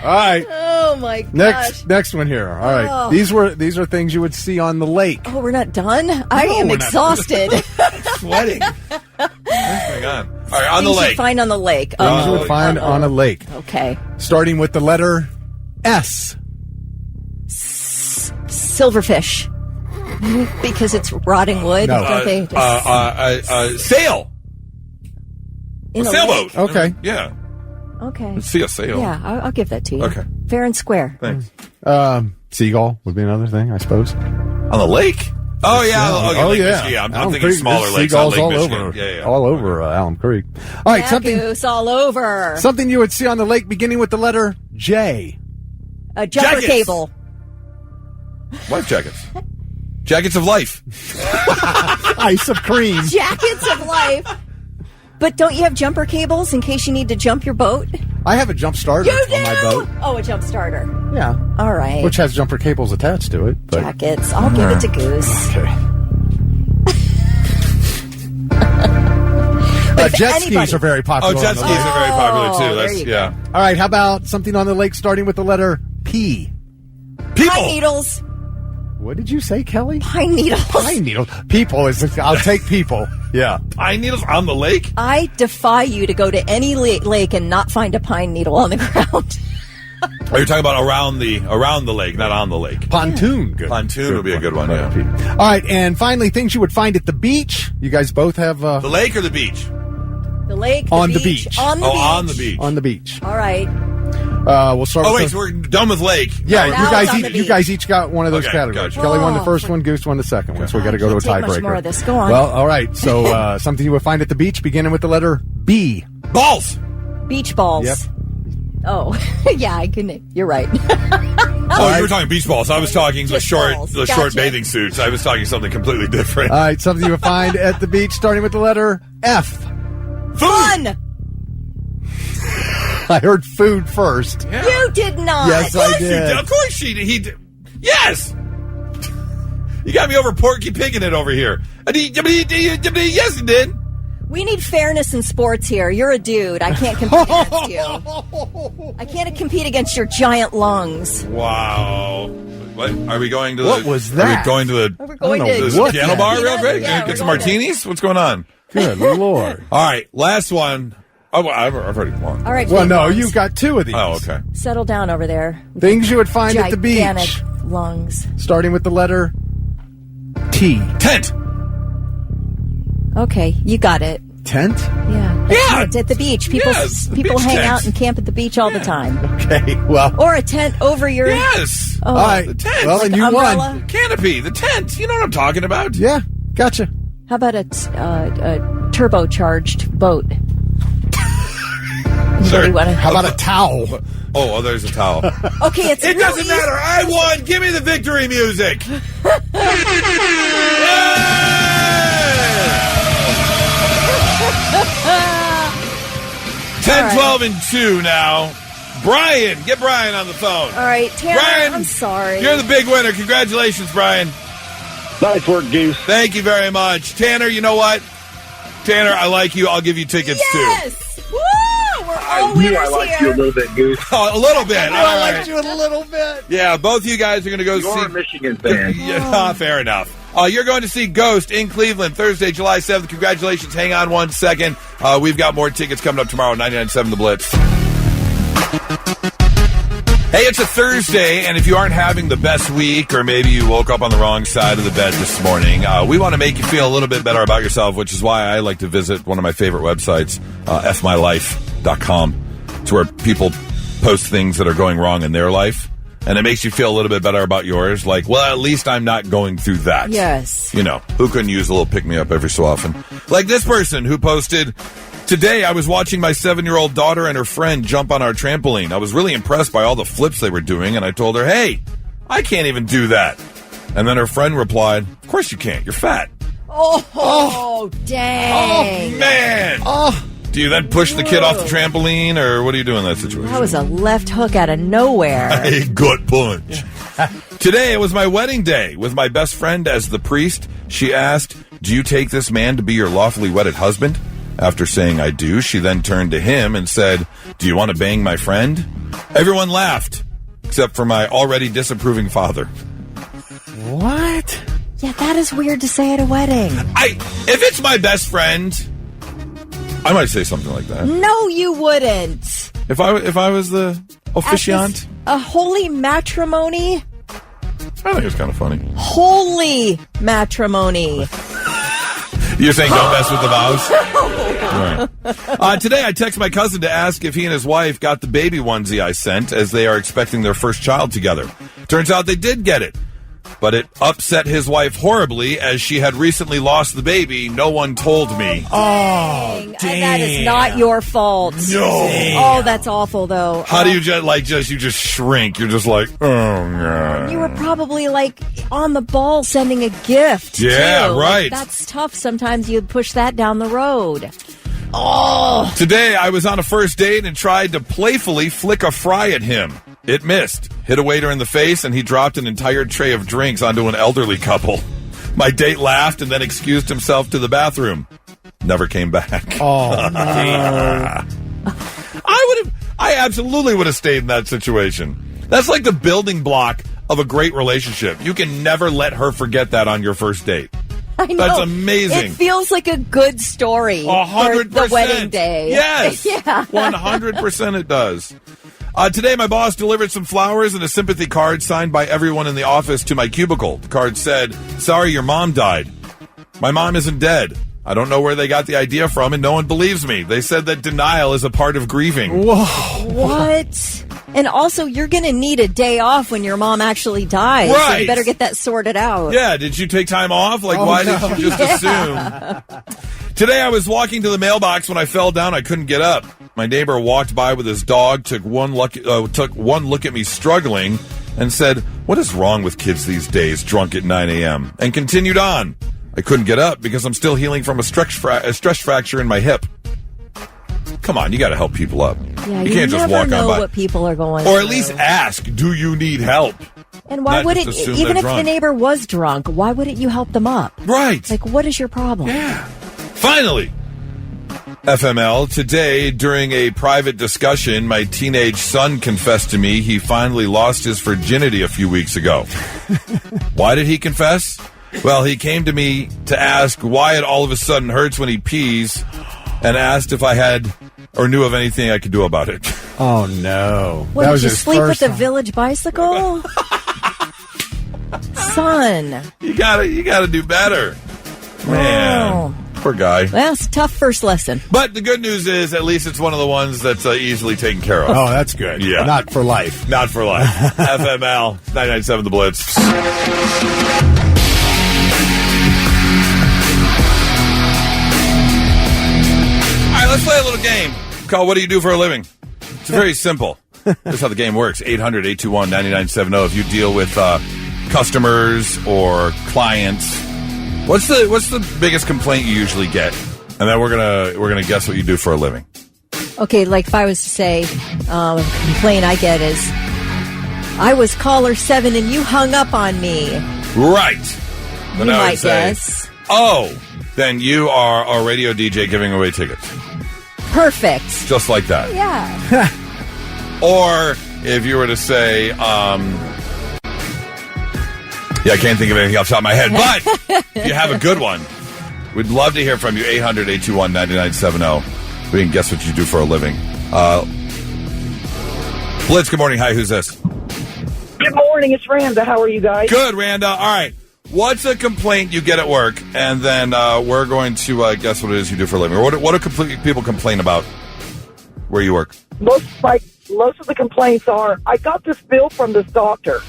right. Oh my gosh. Next one here. All right. Oh. These are things you would see on the lake. Oh, we're not done? I am we're not. exhausted. Sweating. Hang on. All right, on the Things you lake. find on the lake. Things you would find on a lake. Okay. Starting with the letter S. Silverfish. Because it's rotting wood. No. Don't they? Sail. In a sailboat. lake? Okay. Yeah. Okay. Let's see a sail. Yeah, I'll give that to you. Okay. Fair and square. Thanks. Seagull would be another thing, I suppose. On the lake? Oh, yeah. Okay, Lake Michigan. I'm Allen thinking Creek, smaller there's lakes on seagulls Lake all Michigan. over. Yeah. All over Allen Creek. All right, Goose all over. something you would see on the lake beginning with the letter J. A jumper Jackets. cable. Life jackets. Jackets of life. Ice of cream. Jackets of life. But don't you have jumper cables in case you need to jump your boat? I have a jump starter You do? on my boat. Oh, a jump starter. Yeah. All right. Which has jumper cables attached to it. But. Jackets. I'll give it to Goose. Okay. Jet skis are very popular. Oh, jet skis are very popular too. That's yeah. All right, how about something on the lake starting with the letter P? People. Pine needles. What did you say, Kelly? Pine needles. Pine needles. People is. I'll take people. Yeah. Pine needles on the lake? I defy you to go to any lake and not find a pine needle on the ground. Oh, you're talking about around the lake, not on the lake. Pontoon. Good. Pontoon would be a good one, yeah. All right, and finally, things you would find at the beach. You guys both have... The lake or the beach? The lake, On the beach. On the beach. On the beach. On the beach. All right. We'll start Oh, with... wait, so we're done with lake. Yeah, Now it's on the you beach. guys each got one of those Okay, categories. gotcha. Kelly won the Oh, first one, Goose won the second one, so we got to go to a Can't take much tiebreaker. more of this. Go on. Well, all right, so something you would find at the beach beginning with the letter B. Balls. Beach balls. Yep. Oh, yeah, I couldn't. You're right. Oh, you were talking beach balls. I was talking the Just short balls. short Gotcha. bathing suits. I was talking something completely different. All right, something you would find at the beach starting with the letter F. Fun! I heard food first. Yeah. You did not. Yes, I He did. Of course he did. Yes! You got me over Porky Pigging it over here. Yes, he did. We need fairness in sports here. You're a dude. I can't compete against you. I can't compete against your giant lungs. Wow. What? Are we going to What was that? Are we going to the, We're going I don't know to the what piano that bar is. real quick? Yeah, Get we're some going to- martinis? What's going on? Good Lord. All right, last one. Oh, well, I've already won. All right. Well, big no, lungs. you've got two of these. Oh, okay. Settle down over there. Things you would find at the Gigantic beach lungs. starting with the letter T. Tent. Okay, you got it. Tent? Yeah. Yeah. It's at the beach. People Yes, the people beach hang tent. out and camp at the beach all the time. Okay, well. Or a tent over your Yes. Oh. All right. The tent. Well, and you umbrella. won. Canopy. The tent. You know what I'm talking about. Yeah, gotcha. How about a turbocharged boat? Sure. Anybody wanna- How about a towel? Oh, there's a towel. Okay, it's It real doesn't easy. matter. I won. Give me the victory music. Ten, All right. 12, and 2 now. Brian, get Brian on the phone. All right, Tanner, Brian, I'm sorry. You're the big winner. Congratulations, Brian. Nice work, Goose. Thank you very much. Tanner, you know what? Tanner, I like you. I'll give you tickets, Yes! Woo! We're all I knew I winners liked you a here. little bit, Goose. too. Oh, a little bit. All I right. liked you a little bit. Yeah, both of you guys are going to go You're see. a Michigan fan. Yeah, fair enough. You're going to see Ghost in Cleveland Thursday, July 7th. Congratulations. Hang on 1 second. We've got more tickets coming up tomorrow, 99.7 The Blitz. Hey, it's a Thursday, and if you aren't having the best week, or maybe you woke up on the wrong side of the bed this morning, we want to make you feel a little bit better about yourself, which is why I like to visit one of my favorite websites, fmylife.com. It's where people post things that are going wrong in their life, and it makes you feel a little bit better about yours. Like, well, at least I'm not going through that. Yes. You know, who couldn't use a little pick-me-up every so often? Like this person who posted, today I was watching my 7-year-old daughter and her friend jump on our trampoline. I was really impressed by all the flips they were doing, and I told her, hey, I can't even do that. And then her friend replied, of course you can't. You're fat. Oh, dang. Oh, man. Oh, Do you then push the kid off the trampoline, or what do you do in that situation? That was a left hook out of nowhere. A gut punch. Today, it was my wedding day with my best friend as the priest. She asked, do you take this man to be your lawfully wedded husband? After saying I do, she then turned to him and said, do you want to bang my friend? Everyone laughed, except for my already disapproving father. what? Yeah, that is weird to say at a wedding. If it's my best friend, I might say something like that. No, you wouldn't. If I was the officiant, A holy matrimony? I think it's kind of funny. Holy matrimony. You're saying don't mess with the vows? Right. Today, I text my cousin to ask if he and his wife got the baby onesie I sent, as they are expecting their first child together. Turns out they did get it. But it upset his wife horribly, as she had recently lost the baby. No one told me. Oh, that is not your fault. No. Oh, that's awful, though. How do you just shrink? You're just like, oh, God. You were probably like on the ball sending a gift. Yeah, too. right. Like, that's tough. Sometimes you push that down the road. Oh. Today, I was on a first date and tried to playfully flick a fry at him. It missed. Hit a waiter in the face, and he dropped an entire tray of drinks onto an elderly couple. My date laughed and then excused himself to the bathroom. Never came back. Oh, no. I absolutely would have stayed in that situation. That's like the building block of a great relationship. You can never let her forget that on your first date. I know. That's amazing. It feels like a good story. 100%. For the wedding day. Yes. Yeah. 100% it does. Today, my boss delivered some flowers and a sympathy card signed by everyone in the office to my cubicle. The card said, sorry, your mom died. My mom isn't dead. I don't know where they got the idea from, and no one believes me. They said that denial is a part of grieving. Whoa. What? And also, you're going to need a day off when your mom actually dies. So Right. you better get that sorted out. Yeah, did you take time off? Like, Oh, why no. did you just assume? Today, I was walking to the mailbox when I fell down. I couldn't get up. my neighbor walked by with his dog, took one look at me struggling, and said, "What is wrong with kids these days, drunk at 9 a.m.?" and continued on. I couldn't get up because I'm still healing from a stress fracture in my hip. Come on, you got to help people up. Yeah, you can't just never walk know on by. what people are going or through. at least ask, do you need help? And why Not would just it, assume even they're if the drunk. neighbor was drunk, why wouldn't you help them up? Right. Like, what is your problem? Yeah. Finally, FML, today during a private discussion, my teenage son confessed to me he finally lost his virginity a few weeks ago. Why did he confess? Well, he came to me to ask why it all of a sudden hurts when he pees and asked if I had or knew of anything I could do about it. Oh, no. What, that did was you his sleep with first the time. village bicycle? Son. You gotta do better. Man. Oh. Poor guy. Well, it's a tough first lesson. But the good news is, at least it's one of the ones that's easily taken care of. Oh, that's good. Yeah. Not for life. Not for life. FML, 99.7 The Blitz. All right, let's play a little game called What Do You Do for a Living? It's very simple. That's how the game works. 800-821-9970. If you deal with customers or clients, what's the biggest complaint you usually get? And then we're gonna guess what you do for a living. Okay, like if I was to say, a complaint I get is, I was caller 7 and you hung up on me. Right. You Then I would might say, guess. oh, then you are a radio DJ giving away tickets. Perfect. Just like that. Yeah. Or if you were to say, yeah, I can't think of anything off the top of my head, but if you have a good one, we'd love to hear from you. 800-821-9970. We can guess what you do for a living. Blitz, good morning. Hi, who's this? Good morning, it's Randa. How are you guys? Good, Randa. All right. What's a complaint you get at work? And then we're going to guess what it is you do for a living. Or what do people complain about where you work? Most of the complaints are, I got this bill from this doctor.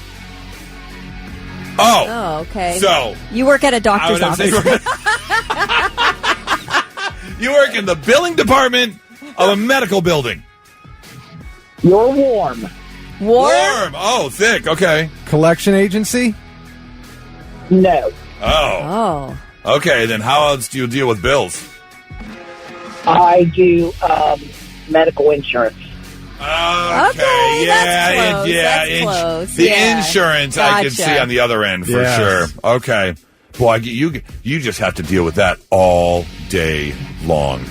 Oh, okay. So you work at a doctor's office. You work in the billing department of a medical building. You're warm. Warm. Oh, thick. Okay. Collection agency? No. Oh. Okay, then how else do you deal with bills? I do medical insurance. Okay, that's close. That's close. The Yeah. insurance I can Gotcha. see on the other end for Yes. sure. Okay. Boy, you just have to deal with that all day long.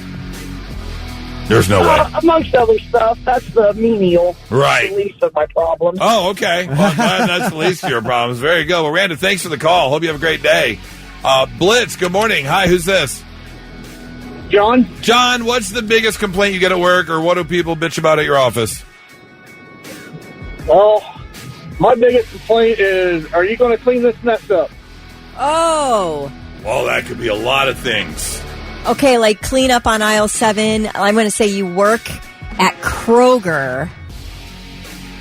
There's no way. Amongst other stuff, that's the menial. Right. The least of my problems. Oh, okay. Well, I'm glad that's the least of your problems. Very good. Well, Randa, thanks for the call. Hope you have a great day. Blitz, good morning. Hi, who's this? John? John, what's the biggest complaint you get at work, or what do people bitch about at your office? Well, my biggest complaint is, are you going to clean this mess up? Oh. Well, that could be a lot of things. Okay, like clean up on aisle 7. I'm going to say you work at Kroger.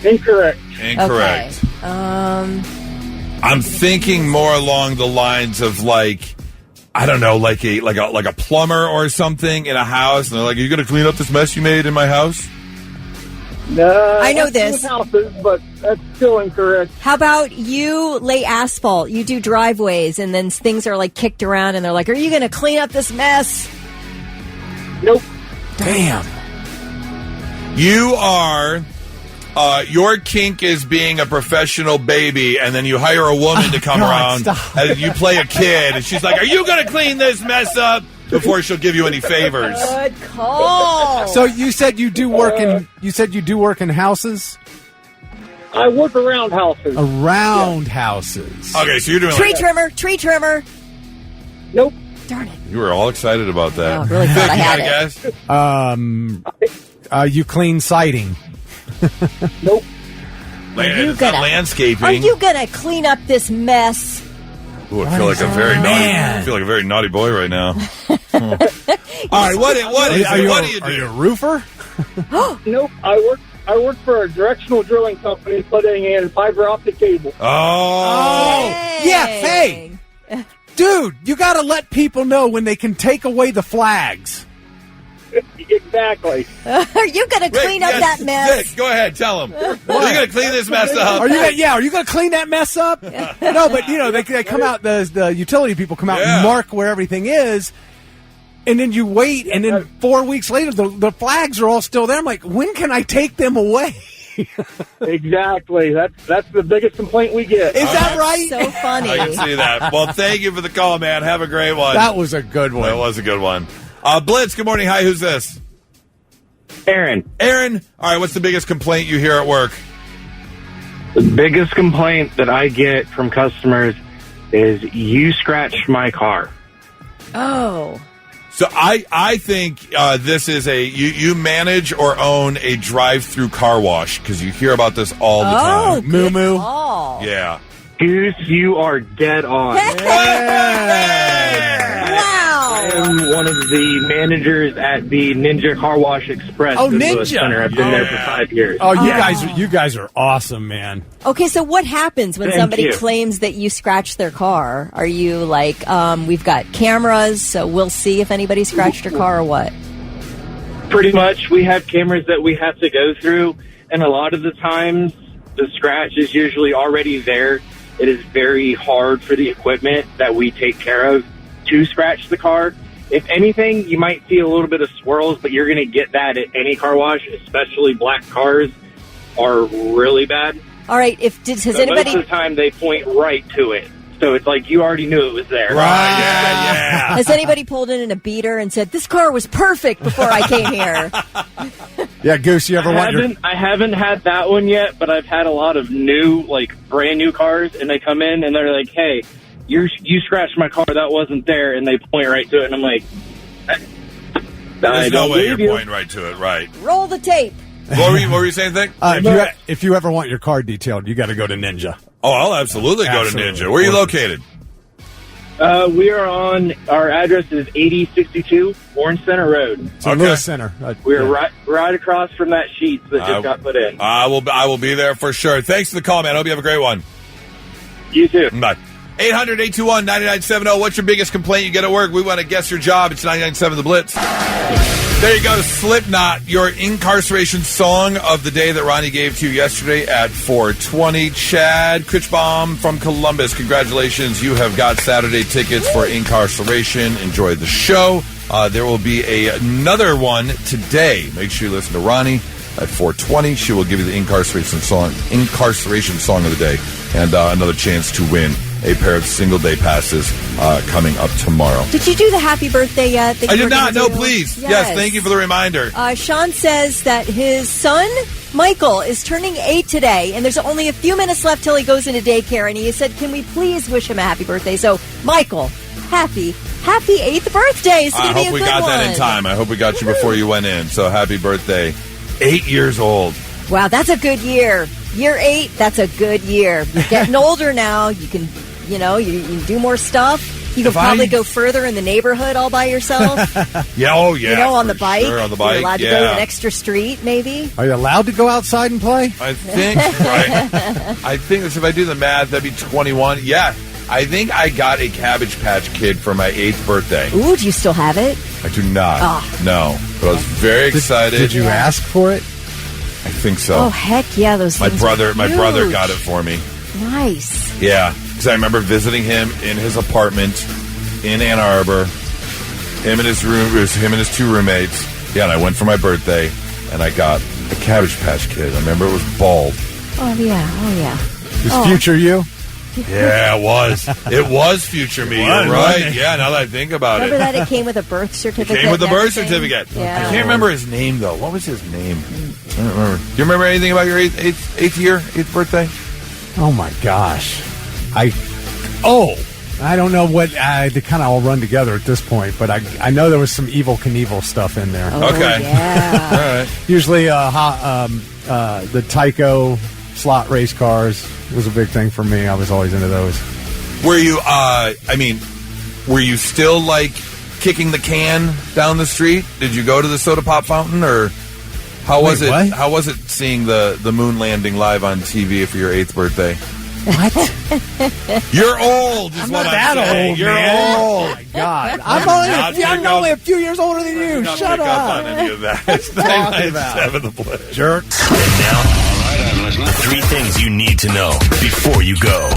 Incorrect. Incorrect. Okay. I'm thinking more along the lines of like, I don't know, like a plumber or something in a house, and they're like, "Are you going to clean up this mess you made in my house?" No, I know that's this. houses, but that's still incorrect. How about you lay asphalt? You do driveways, and then things are like kicked around, and they're like, "Are you going to clean up this mess?" Nope. Damn. You are. Your kink is being a professional baby, and then you hire a woman to come around, and you play a kid, and she's like, "Are you going to clean this mess up?" Before she'll give you any favors. Good call. So you said you do work in houses? I work around houses. Around houses. Okay, so you're doing Tree trimmer. Nope. Darn it. You were all excited about that. Oh, really thought I had guess. You clean siding. Nope. It's not landscaping. Are you going to clean up this mess? Ooh, I feel like a very naughty boy right now. All right, what is it? What do you do? Are you a roofer? Nope. I work for a directional drilling company putting in fiber optic cable. Oh. Yeah, hey. Dude, you got to let people know when they can take away the flags. Exactly. Are you going to clean up that mess? Vic, go ahead, tell him. Are you going to clean this mess up? Are you going to clean that mess up? No, but they come out. The utility people come out and mark where everything is, and then you wait, and then 4 weeks later, the flags are all still there. I'm like, when can I take them away? Exactly. That's the biggest complaint we get. Is that right? So funny. I can see that. Well, thank you for the call, man. Have a great one. That was a good one. That was a good one. Blitz, good morning. Hi, who's this? Aaron. Aaron. All right, what's the biggest complaint you hear at work? The biggest complaint that I get from customers is you scratched my car. Oh. So I think this is you manage or own a drive-through car wash because you hear about this all the time. Moo moo. Yeah. Goose, you are dead on. Wow. I am one of the managers at the Ninja Car Wash Express. Oh, in Lewis Ninja. Center. I've been there for 5 years. Oh, you guys are awesome, man. Okay, so what happens when Thank somebody you. claims that you scratched their car? Are you like, we've got cameras, so we'll see if anybody scratched your car or what? Pretty much, we have cameras that we have to go through, and a lot of the times, the scratch is usually already there. It is very hard for the equipment that we take care of to scratch the car. If anything, you might see a little bit of swirls, but you're going to get that at any car wash, especially black cars are really bad. All right, has But anybody... most of the time, they point right to it. So it's like you already knew it was there. Right, yeah. Has anybody pulled in a beater and said, this car was perfect before I came here? Yeah, Goose, you ever want your... I haven't had that one yet, but I've had a lot of new, brand new cars, and they come in and they're like, hey, you scratched my car, that wasn't there, and they point right to it, and I'm like, There's no way you're pointing right to it, right? Roll the tape. What were you saying, Vic? If you ever want your car detailed, you got to go to Ninja. Oh, I'll absolutely go to Ninja. Where are you located? We are on, our address is 8062 Orange Center Road. It's in Lewis Center. We're right across from that sheet that just got put in. I will be there for sure. Thanks for the call, man. I hope you have a great one. You too. Bye. 800-821-9970. What's your biggest complaint you get at work? We want to guess your job. It's 99.7 The Blitz. There you go, Slipknot, your incarceration song of the day that Ronnie gave to you yesterday at 4:20. Chad Critchbaum from Columbus, congratulations. You have got Saturday tickets for incarceration. Enjoy the show. There will be another one today. Make sure you listen to Ronnie at 4:20. She will give you the incarceration song of the day and another chance to win a pair of single-day passes coming up tomorrow. Did you do the happy birthday yet? I did not. No, please. Yes, thank you for the reminder. Sean says that his son, Michael, is turning 8 today, and there's only a few minutes left till he goes into daycare, and he said, can we please wish him a happy birthday? So, Michael, happy 8th birthday. It's I gonna be hope a we good got one. that in time. I hope we got you before you went in. So, happy birthday. 8 years old. Wow, that's a good year. Year 8, that's a good year. You're getting older now. You can, you can do more stuff. You can probably go further in the neighborhood all by yourself. Yeah, oh yeah. On the bike. Sure, on the bike. You're allowed to go to an extra street, maybe. Are you allowed to go outside and play? I think, right. I think if I do the math, that'd be 21. Yeah. I think I got a Cabbage Patch Kid for my 8th birthday. Ooh, do you still have it? I do not. Oh. No. But I was very excited. Did you ask for it? I think so. Oh, heck yeah, those things My brother huge. got it for me. Nice. Yeah, because I remember visiting him in his apartment in Ann Arbor. Him and his 2 roommates. Yeah, and I went for my birthday, and I got a Cabbage Patch Kid. I remember it was bald. Oh, yeah. Is future you? Yeah, it was. It was future me. You're right. Yeah, now that I think about Remember it. that it came with a birth certificate? It came with a and birth everything? certificate. Yeah. I can't remember his name, though. What was his name? I don't remember. Do you remember anything about your 8th birthday? Oh, my gosh. I don't know what, they kind of all run together at this point, but I know there was some Evel Knievel stuff in there. Oh, okay. Yeah. All right. Usually the Tyco slot race cars was a big thing for me. I was always into those. Were you, were you still, kicking the can down the street? Did you go to the soda pop fountain, or how was it? What? How was it seeing the moon landing live on TV for your 8th birthday? What? You're old. Is I'm what not that saying. old, You're man. old. Oh, my God. I'm only a few years older than you. Shut pick up. on any of that. It's Talking about 997 The Blitz. Jerk. And now, the 3 things you need to know before you go.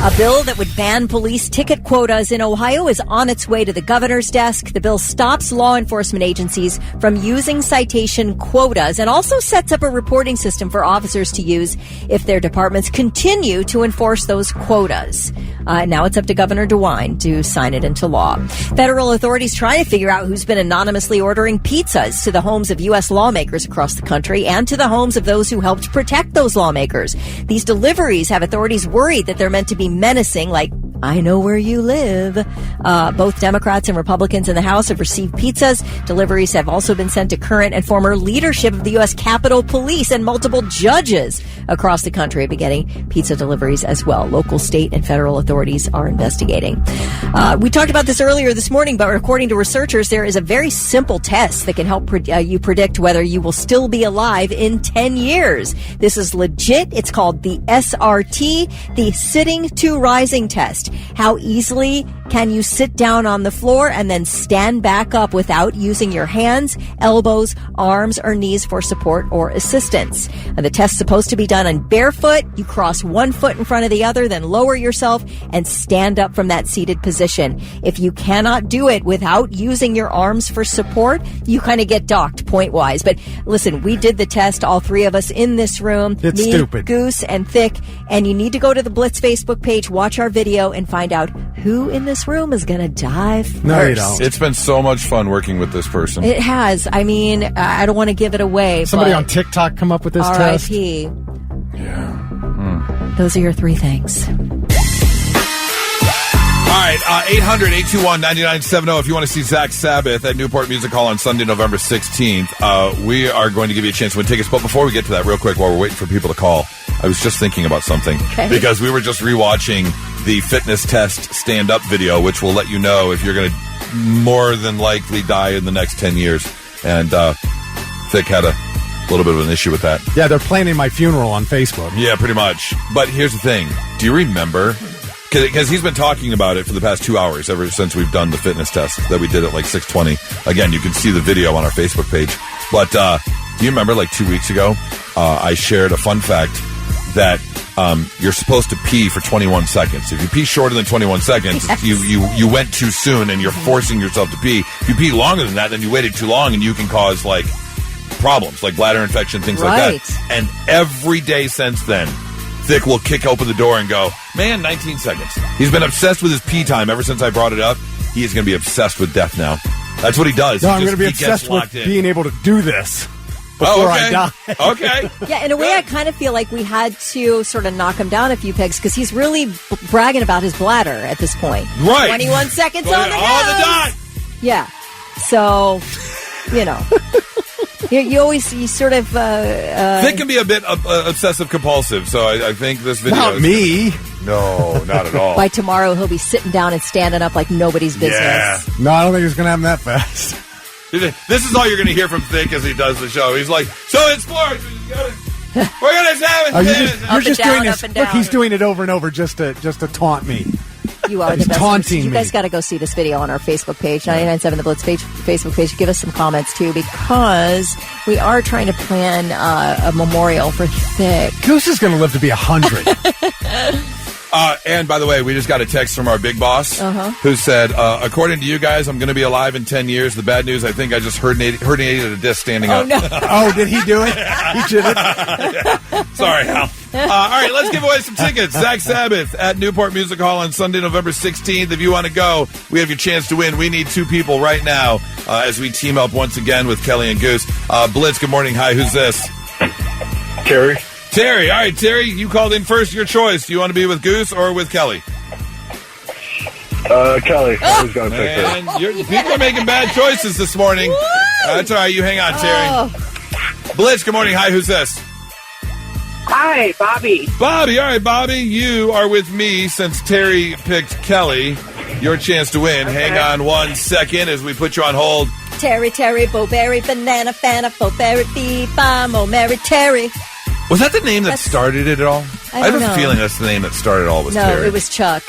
A bill that would ban police ticket quotas in Ohio is on its way to the governor's desk. The bill stops law enforcement agencies from using citation quotas and also sets up a reporting system for officers to use if their departments continue to enforce those quotas. Now it's up to Governor DeWine to sign it into law. Federal authorities trying to figure out who's been anonymously ordering pizzas to the homes of U.S. lawmakers across the country and to the homes of those who helped protect those lawmakers. These deliveries have authorities worried that they're meant to be menacing, like, I know where you live. Both Democrats and Republicans in the House have received pizzas. Deliveries have also been sent to current and former leadership of the U.S. Capitol Police, and multiple judges across the country have been getting pizza deliveries as well. Local, state, and federal authorities are investigating. We talked about this earlier this morning, but according to researchers, there is a very simple test that can help you predict whether you will still be alive in 10 years. This is legit. It's called the SRT, the Sitting to Rising Test. How easily can you sit down on the floor and then stand back up without using your hands, elbows, arms, or knees for support or assistance? The test's supposed to be done on barefoot. You cross one foot in front of the other, then lower yourself and stand up from that seated position. If you cannot do it without using your arms for support, you kind of get docked point-wise. But listen, we did the test, all 3 of us in this room. It's me, stupid. Goose, and Thick. And you need to go to the Blitz Facebook page, watch our video, and find out who in this room is going to die first. No, you don't. It's been so much fun working with this person. It has. I mean, I don't want to give it away. Somebody but on TikTok come up with this test. R.I.P. Yeah. Those are your 3 things. All right, 800-821-9970. If you want to see Zach Sabbath at Newport Music Hall on Sunday, November 16th, we are going to give you a chance to win tickets. But before we get to that, real quick, while we're waiting for people to call, I was just thinking about something. Okay. Because we were just rewatching the fitness test stand-up video, which will let you know if you're going to more than likely die in the next 10 years. And Thick had a little bit of an issue with that. Yeah, they're planning my funeral on Facebook. Yeah, pretty much. But here's the thing. Do you remember? Because he's been talking about it for the past 2 hours ever since we've done the fitness test that we did at like 6:20. Again, you can see the video on our Facebook page. But do you remember like 2 weeks ago, I shared a fun fact that you're supposed to pee for 21 seconds. If you pee shorter than 21 seconds, yes. you went too soon and you're forcing yourself to pee. If you pee longer than that, then you waited too long and you can cause like problems like bladder infection, things like that. And every day since then, Thick will kick open the door and go, man, 19 seconds. He's been obsessed with his pee time ever since I brought it up. He is going to be obsessed with death now. That's what he does. No, I'm going to be obsessed with being able to do this before I die. Okay. Yeah, in a way, I kind of feel like we had to sort of knock him down a few pegs because he's really bragging about his bladder at this point. Right. 21 seconds on the dot. Yeah. So, you know. You sort of... Thick can be a bit obsessive-compulsive, so I think this video... Not me. No, not at all. By tomorrow, he'll be sitting down and standing up like nobody's business. Yeah. No, I don't think it's going to happen that fast. This is all you're going to hear from Thick as he does the show. He's like, so in sports, we're going to have you're just doing this. Look, he's doing it over and over just to taunt me. You are He's the best. taunting You me. guys got to go see this video on our Facebook page, 99.7 The Blitz Facebook page. Give us some comments, too, because we are trying to plan a memorial for Thick. Goose is going to live to be 100. And by the way, we just got a text from our big boss who said, according to you guys, I'm going to be alive in 10 years. The bad news, I think I just herniated a disc standing up. No. Oh, did he do it? He did it? Yeah. Sorry, Hal. All right, let's give away some tickets. Zach Sabbath at Newport Music Hall on Sunday, November 16th. If you want to go, we have your chance to win. We need 2 people right now as we team up once again with Kelly and Goose. Blitz, good morning. Hi, who's this? Terry. Terry. All right, Terry, you called in first. Your choice. Do you want to be with Goose or with Kelly? Kelly. I was going to pick her. People are making bad choices this morning. That's all right. You hang on, Terry. Blitz, good morning. Hi, who's this? Hi, Bobby. Bobby. All right, Bobby, you are with me since Terry picked Kelly. Your chance to win. Okay. Hang on 1 second as we put you on hold. Terry, Bowberry, Banana, Fana, Bowberry, Bee, Mo, Mary, Terry. Was that the name that started it all? I have a feeling that's the name that started all with Terry. No, it was Chuck.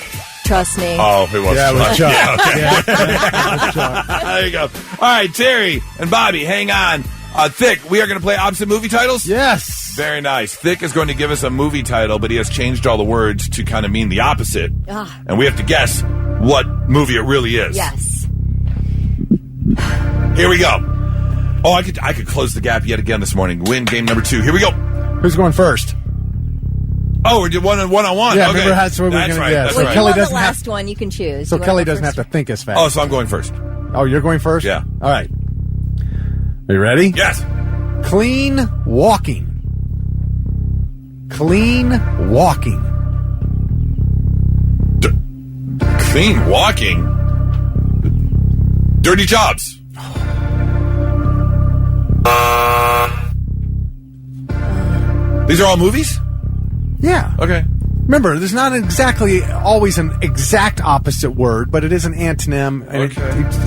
Trust me. Oh, it was Yeah, it was Chuck. Yeah, okay. There you go. All right, Terry and Bobby, hang on. Thick, we are going to play opposite movie titles? Yes. Very nice. Thick is going to give us a movie title, but he has changed all the words to kind of mean the opposite. And we have to guess what movie it really is. Yes. Here we go. Oh, I could close the gap yet again this morning. Win game number 2. Here we go. Who's going first? Oh, we're doing one-on-one. Yeah, okay. remember that's what we're going to guess. That's Well, right. Kelly doesn't the last one. You can choose. So You wanna Kelly go doesn't first? have to think as fast. Oh, so I'm going first. Oh, you're going first? Yeah. All right. Are you ready? Yes. Clean walking. Clean walking. Clean walking? Dirty Jobs. These are all movies? Yeah. Okay. Remember, there's not exactly always an exact opposite word, but it is an antonym and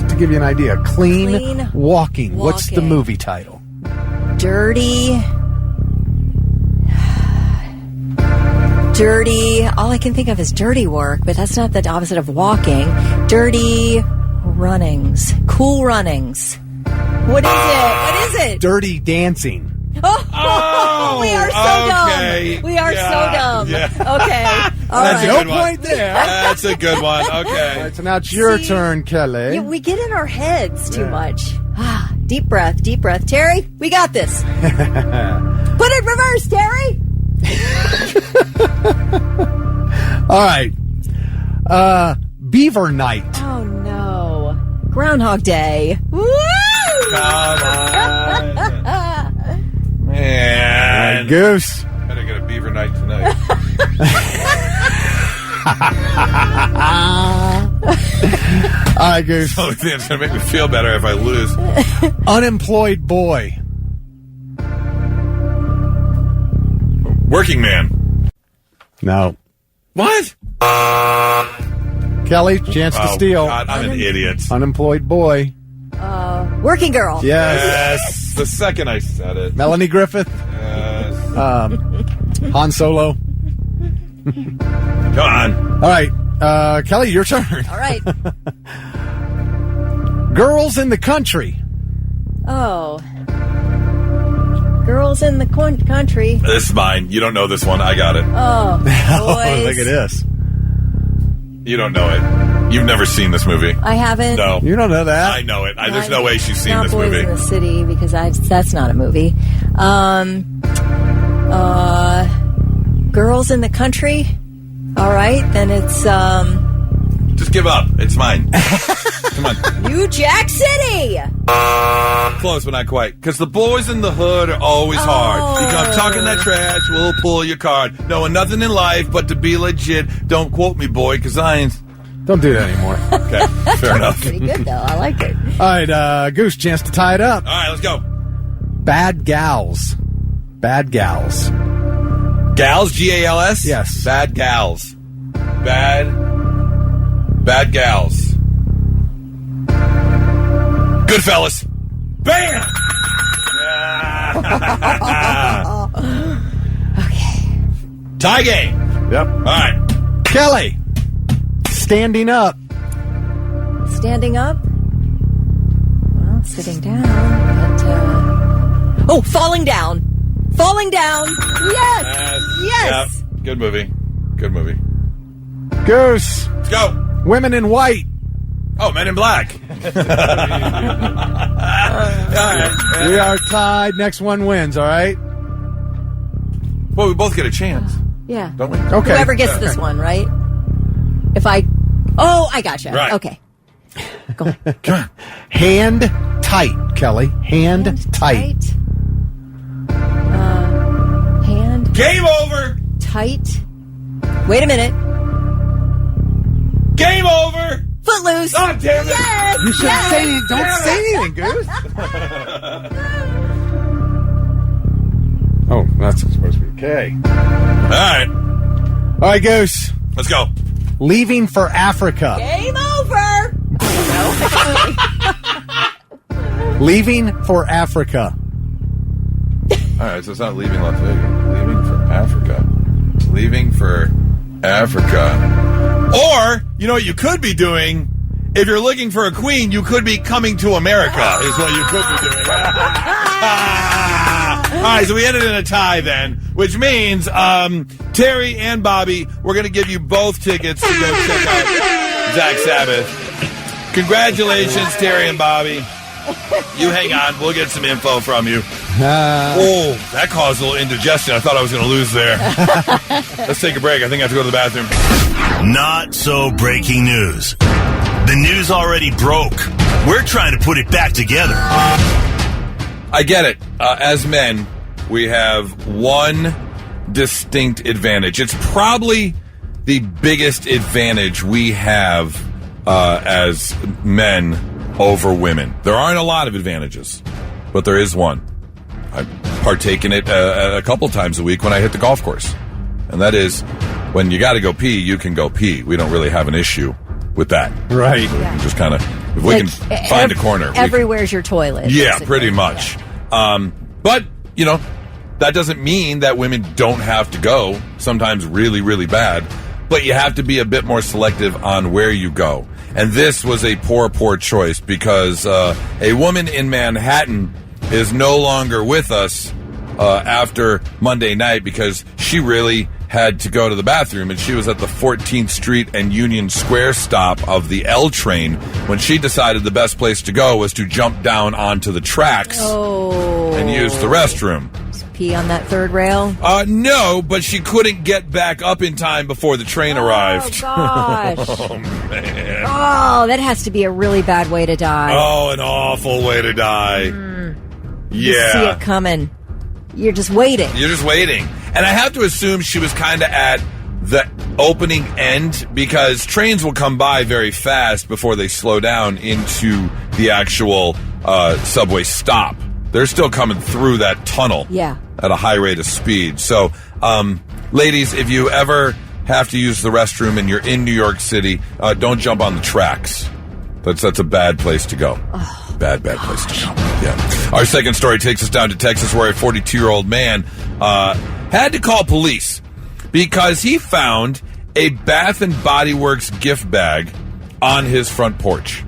to give you an idea. Clean walking. What's the movie title? Dirty. All I can think of is dirty work, but that's not the opposite of walking. Dirty runnings. Cool runnings. What is it? Dirty dancing. Oh, we are so dumb. We are so dumb. Yeah. Okay. All That's right. a good No one. point there. That's a good one. Okay. All right, so now it's your turn, Kelly. Yeah, we get in our heads too much. Deep breath, deep breath. Terry, we got this. Put it in reverse, Terry. All right. Beaver Night. Oh, no. Groundhog Day. Woo! Come on. Man. Goose. Better get a beaver night tonight. All right, Goose. The only thing that's going to make me feel better if I lose. Unemployed boy. Working Man. No. What? Kelly, chance to steal. God, I'm an idiot. Unemployed boy. Working Girl. Yes. The second I said it. Melanie Griffith. Yes. Han Solo. Come on. All right. Kelly, your turn. All right. Girls in the Country. Oh. Girls in the Country. This is mine. You don't know this one. I got it. Oh, boys. Look at this. You don't know it. You've never seen this movie. I haven't. No. You don't know that. I know it. There's no way she's seen Not this Boys movie. in the City, because that's not a movie. Girls in the Country. All right, then it's Just give up. It's mine. Come on. New Jack City. Close, but not quite. Because the boys in the hood are always hard. You come talking that trash, we'll pull your card. Knowing nothing in life but to be legit. Don't quote me, boy, because I ain't... Don't do that anymore. Okay, fair enough. Pretty good though. I like it. All right, Goose, chance to tie it up. All right, let's go. Bad Gals. Bad Gals. Gals, G-A-L-S? Yes. Bad Gals. Bad Gals. Goodfellas. Bam! Okay. Tie game. Yep. All right. Kelly. Standing Up. Standing up. Well, sitting down. But falling down. Falling down. Yes. Yes. Yep. Good movie. Good movie. Goose. Let's go. Women in White. Oh, Men in Black. We are tied. Next one wins, all right? Well, we both get a chance. Yeah. Don't we? Okay. Whoever gets this one, right? If I... Oh, I gotcha. Right. Okay. Go on. Come on. Hand tight, Kelly. Hand tight. Hand Game over. tight. Wait a minute. Game over. Footloose. Oh, damn it. Yes. You should say, don't say anything, Goose. Oh, that's supposed to be okay. All right. All right, Goose. Let's go. Leaving for Africa. Game over. Leaving for Africa. All right, so it's not leaving Las Vegas. Leaving for Africa. leaving for Africa. Or, you know what you could be doing? If you're looking for a queen, you could be coming to America, is what you could be doing. All right, so we ended in a tie then, which means Terry and Bobby, we're going to give you both tickets to go check out Zach Sabbath. Congratulations, Terry and Bobby. You hang on. We'll get some info from you. That caused a little indigestion. I thought I was going to lose there. Let's take a break. I think I have to go to the bathroom. Not so breaking news. The news already broke. We're trying to put it back together. I get it. As men, we have one distinct advantage. It's probably the biggest advantage we have as men over women. There aren't a lot of advantages, but there is one. I partake in it a couple times a week when I hit the golf course. And that is, when you got to go pee, you can go pee. We don't really have an issue with that. Right. Yeah. Just kind of, if we can find a corner. Everywhere's your toilet. Yeah, basically. pretty much. Yeah. But, you know, that doesn't mean that women don't have to go, sometimes really, really bad. But you have to be a bit more selective on where you go. And this was a poor choice because a woman in Manhattan is no longer with us after Monday night because she really had to go to the bathroom, and she was at the 14th Street and Union Square stop of the L train when she decided the best place to go was to jump down onto the tracks and use the restroom. Pee on that third rail? No, but she couldn't get back up in time before the train arrived. Oh, gosh. Oh, man. Oh, that has to be a really bad way to die. Oh, an awful way to die. Yeah. You see it coming. You're just waiting. You're just waiting. And I have to assume she was kind of at the opening end because trains will come by very fast before they slow down into the actual subway stop. They're still coming through that tunnel at a high rate of speed. So, ladies, if you ever have to use the restroom and you're in New York City, don't jump on the tracks. That's a bad place to go. Bad place to go. Yeah. Our second story takes us down to Texas, where a 42-year-old man had to call police because he found a Bath and Body Works gift bag on his front porch.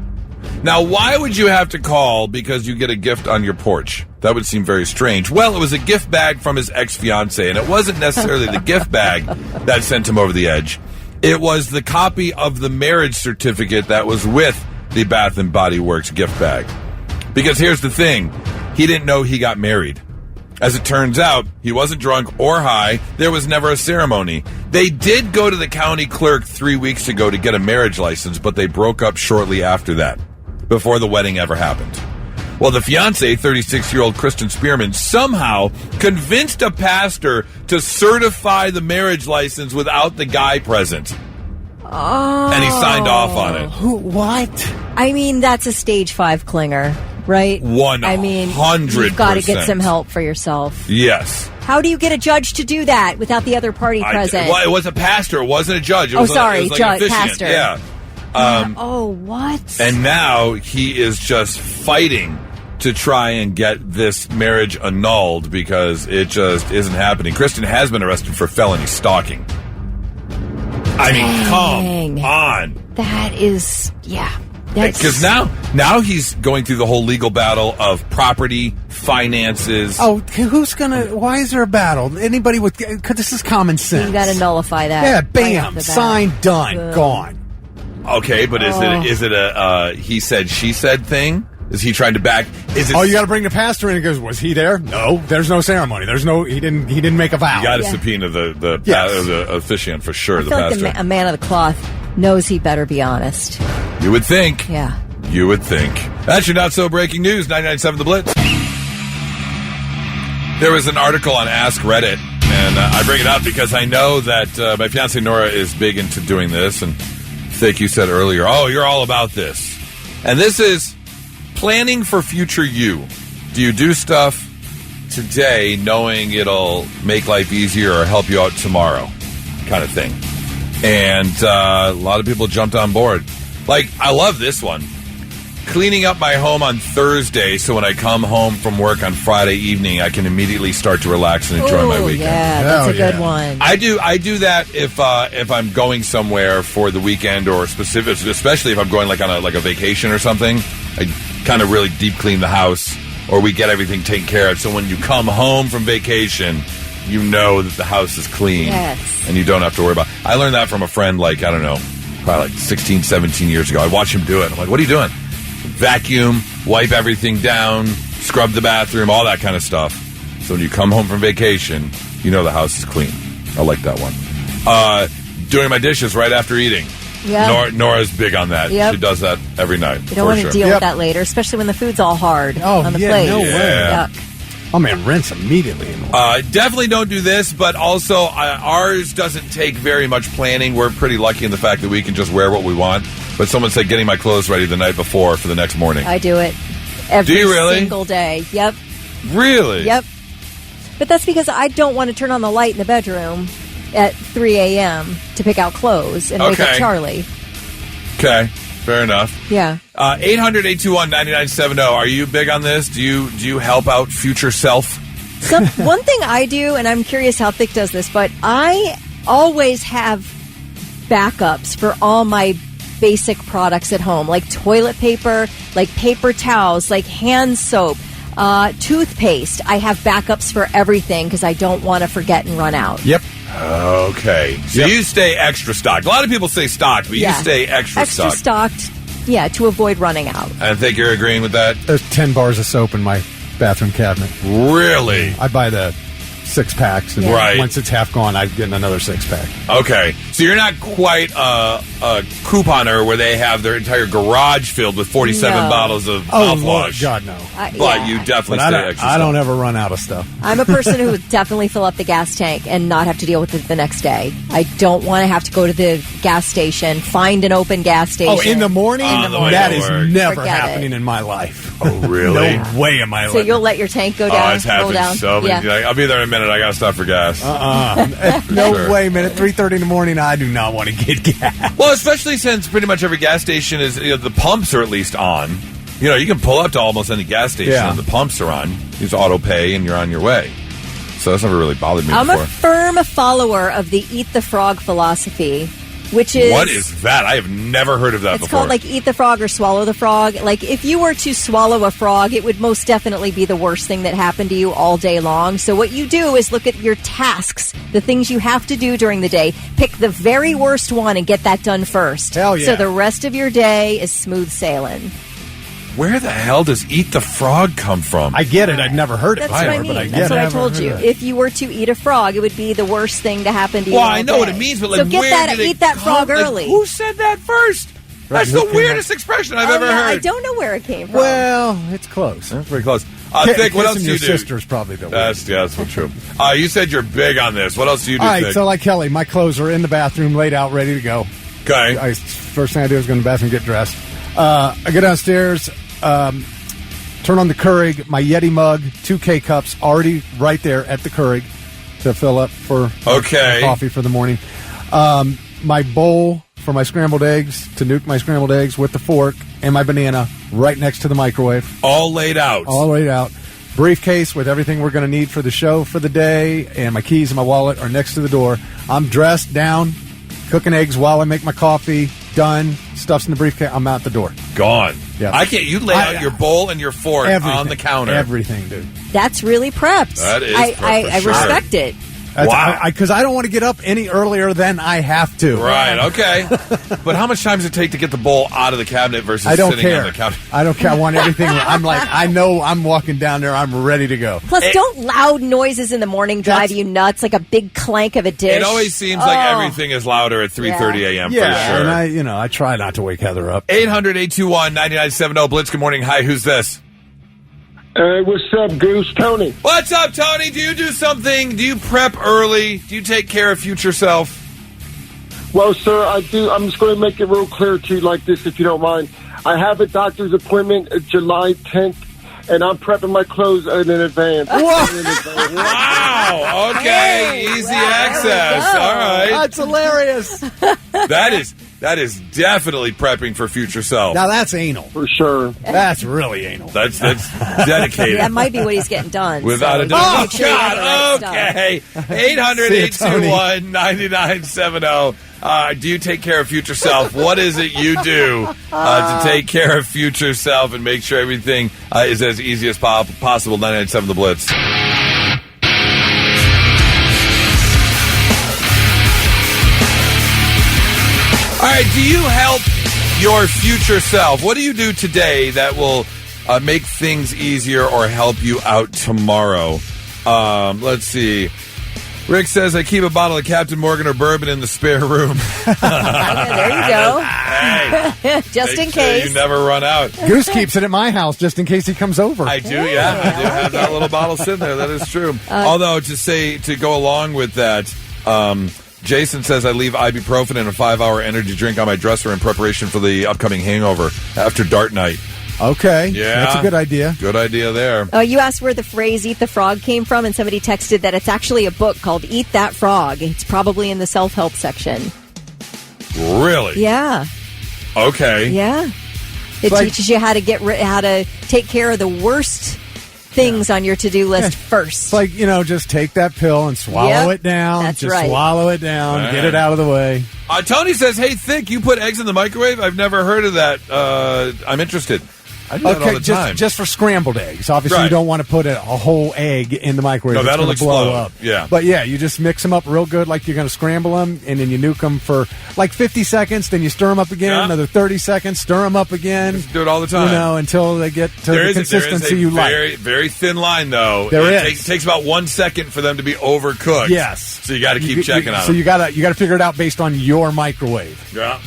Now, why would you have to call because you get a gift on your porch? That would seem very strange. Well, it was a gift bag from his ex-fiancée, and it wasn't necessarily the gift bag that sent him over the edge. It was the copy of the marriage certificate that was with the Bath and Body Works gift bag. Because here's the thing, he didn't know he got married. As it turns out, he wasn't drunk or high. There was never a ceremony. They did go to the county clerk 3 weeks ago to get a marriage license, but they broke up shortly after that, before the wedding ever happened. Well, the fiancée, 36-year-old Kristen Spearman, somehow convinced a pastor to certify the marriage license without the guy present. Oh. And he signed off on it. What? I mean, that's a stage 5 clinger, right? 100%. I mean, you've got to get some help for yourself. Yes. How do you get a judge to do that without the other party present? Well, it was a pastor. It wasn't a judge. It was sorry, like an officiant. pastor. Yeah. What? And now he is just fighting to try and get this marriage annulled because it just isn't happening. Kristen has been arrested for felony stalking. I mean, come on. That is, because now he's going through the whole legal battle of property, finances. Oh, why is there a battle? Anybody with, because this is common sense. You got to nullify that. Yeah, bam, signed, done, gone. Okay, but is it a he said, she said thing? Is he trying to back? You got to bring the pastor in and goes, was he there? No, there's no ceremony. He didn't make a vow. You got to subpoena the officiant for sure. I feel like a man of the cloth knows he better be honest. You would think. Yeah. You would think. That's your not so breaking news. 99.7 The Blitz. There was an article on Ask Reddit, and I bring it up because I know that my fiancée Nora is big into doing this, and Thick, you said earlier, you're all about this. And this is planning for future you. Do you do stuff today knowing it'll make life easier or help you out tomorrow kind of thing? And a lot of people jumped on board. Like, I love this one cleaning up my home on Thursday, so when I come home from work on Friday evening, I can immediately start to relax and enjoy my weekend. Yeah, that's a good one. I do that if I'm going somewhere for the weekend, or especially if I'm going like on a vacation or something. I kind of really deep clean the house, or we get everything taken care of. So when you come home from vacation, you know that the house is clean. Yes. And you don't have to worry about it. I learned that from a friend, like, I don't know, probably like 16, 17 years ago. I watched him do it. I'm like, what are you doing? Vacuum, wipe everything down, scrub the bathroom, all that kind of stuff. So when you come home from vacation, you know the house is clean. I like that one. Doing my dishes right after eating. Yeah. Nora's big on that. Yep. She does that every night. You don't want to deal with that later, especially when the food's all hard on the plate. No way. Yuck. Oh, man, rinse immediately. Definitely don't do this, but also ours doesn't take very much planning. We're pretty lucky in the fact that we can just wear what we want. But someone said getting my clothes ready the night before for the next morning. I do it every Do you really? single day. Yep. Really? Yep. But that's because I don't want to turn on the light in the bedroom at 3 a.m. to pick out clothes and wake up Charlie. Okay. Fair enough. Yeah. 800-821-9970. Are you big on this? Do you help out future self? One thing I do, and I'm curious how Thick does this, but I always have backups for all my basic products at home, like toilet paper, like paper towels, like hand soap, toothpaste. I have backups for everything because I don't want to forget and run out. Yep. Okay. So you stay extra stocked. A lot of people say stocked, but you stay extra stocked. Extra stocked, yeah, to avoid running out. I think you're agreeing with that. There's 10 bars of soap in my bathroom cabinet. Really? I buy the 6-packs, and once it's half gone, I get another 6-pack. Okay. So you're not quite a couponer where they have their entire garage filled with 47 bottles of mouthwash. Lord, God, no. But you definitely stay extra I don't ever run out of stuff. I'm a person who would definitely fill up the gas tank and not have to deal with it the next day. I don't want to have to go to the gas station, find an open gas station. Oh, in the morning? That is never Forget happening in my life. Oh, really? No way am I. So you'll let your tank go down? Oh, it's happened down? so many. Like, I'll be there in a minute. I got to stop for gas. No way, man. At 3:30 in the morning, I do not want to get gas. Well, especially since pretty much every gas station is, the pumps are at least on. You can pull up to almost any gas station and the pumps are on. Use auto pay and you're on your way. So that's never really bothered me I'm before. a firm follower of the eat the frog philosophy, which is... What is that? I have never heard of that before. It's called like eat the frog or swallow the frog. Like if you were to swallow a frog, it would most definitely be the worst thing that happened to you all day long. So what you do is look at your tasks, the things you have to do during the day, pick the very worst one and get that done first. Hell yeah. So the rest of your day is smooth sailing. Where the hell does eat the frog come from? I get it. I'd never heard it That's before, what I mean. but I get That's it. what I told you. If you were to eat a frog, it would be the worst thing to happen to you. Well, all I know day. what it means, but so get where that, did it eat that frog come? early. Who said that first? That's the weirdest expression I've ever heard. I don't know where it came from. Well, it's close. That's pretty close. Thick, what else do you do? Your sister's probably the worst. That's so true. You said you're big on this. What else do you do, All right, Thick? so like Kelly, my clothes are in the bathroom, laid out, ready to go. Okay. First thing I do is go in the bathroom and get dressed. I go downstairs, turn on the Keurig, my Yeti mug, 2 K-cups already right there at the Keurig to fill up for coffee for the morning. My bowl for my scrambled eggs, to nuke my scrambled eggs with the fork, and my banana right next to the microwave. All laid out. All laid out. Briefcase with everything we're going to need for the show for the day, and my keys and my wallet are next to the door. I'm dressed down, cooking eggs while I make my coffee. Done. Stuff's in the briefcase. I'm out the door. Gone. Yeah. I can't. You lay out your bowl and your fork on the counter. Everything, dude. That's really prepped. That is I respect it. Wow. Because I don't want to get up any earlier than I have to. Right, okay. But how much time does it take to get the bowl out of the cabinet versus I don't sitting care. on the counter? I don't care. I want everything. I'm like, I know I'm walking down there. I'm ready to go. Plus, don't loud noises in the morning drive you nuts, like a big clank of a dish? It always seems like everything is louder at 3:30 a.m. Yeah, for sure. and I try not to wake Heather up. 800-821-9970. Blitz, good morning. Hi, who's this? What's up, Goose? Tony. What's up, Tony? Do you do something? Do you prep early? Do you take care of future self? Well, sir, I do. I'm just going to make it real clear to you like this, if you don't mind. I have a doctor's appointment July 10th, and I'm prepping my clothes in advance. Wow. Okay. Easy access. All right. That's hilarious. That is... That is definitely prepping for future self. Now that's anal. For sure. That's really anal. That's dedicated. That might be what he's getting done. Without so a doubt. make sure you have the right stuff. Okay. 800-821-9970. Do you take care of future self? What is it you do to take care of future self and make sure everything is as easy as possible? 99.7 The Blitz. All right, do you help your future self? What do you do today that will make things easier or help you out tomorrow? Let's see. Rick says, I keep a bottle of Captain Morgan or bourbon in the spare room. There you go. Hey, just in sure case. you never run out. Goose keeps it at my house just in case he comes over. I do, yeah. I do have that little bottle sitting there. That is true. Although, to go along with that, Jason says, I leave ibuprofen and a 5-hour energy drink on my dresser in preparation for the upcoming hangover after dart night. Okay. Yeah. That's a good idea. Good idea there. You asked where the phrase Eat the Frog came from, and somebody texted that it's actually a book called Eat That Frog. It's probably in the self-help section. Really? Yeah. Okay. Yeah. It teaches you how to take care of the worst things on your to-do list first. It's like, just take that pill and swallow it down. That's just right. swallow it down. Man. Get it out of the way. Tony says, hey, Thick, you put eggs in the microwave? I've never heard of that. I'm interested. I do that all the time. Just for scrambled eggs. Obviously, Right. you don't want to put a whole egg in the microwave. No, It's that'll gonna blow explode. up. Yeah. But yeah, you just mix them up real good like you're going to scramble them, and then you nuke them for like 50 seconds, then you stir them up again, another 30 seconds, stir them up again. Just do it all the time. Until they get to the consistency you like. Very, very thin line, though. There It takes about 1 second for them to be overcooked. Yes. So you got to keep checking on them. So you got to figure it out based on your microwave. Yeah.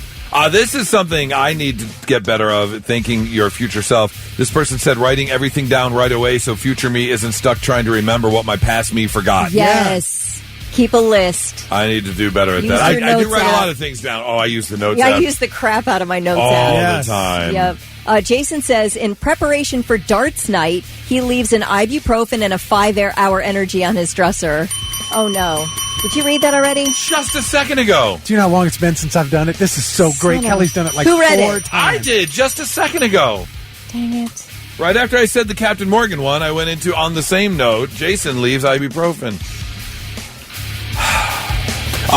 This is something I need to get better of, thinking your future self. This person said writing everything down right away so future me isn't stuck trying to remember what my past me forgot. Yes. Keep a list. I need to do better at Use that. your I do notes write a app. lot of things down. I use the notes Yeah, app I use the crap out of my notes all app. the time. Yep. Jason says, in preparation for darts night, he leaves an ibuprofen and a 5-hour energy on his dresser. Oh, no. Did you read that already? Just a second ago. Do you know how long it's been since I've done it? This is so great. Son of- Kelly's done it like Who read 4 it? times. I did just a second ago. Dang it. Right after I said the Captain Morgan one, I went into, on the same note, Jason leaves ibuprofen.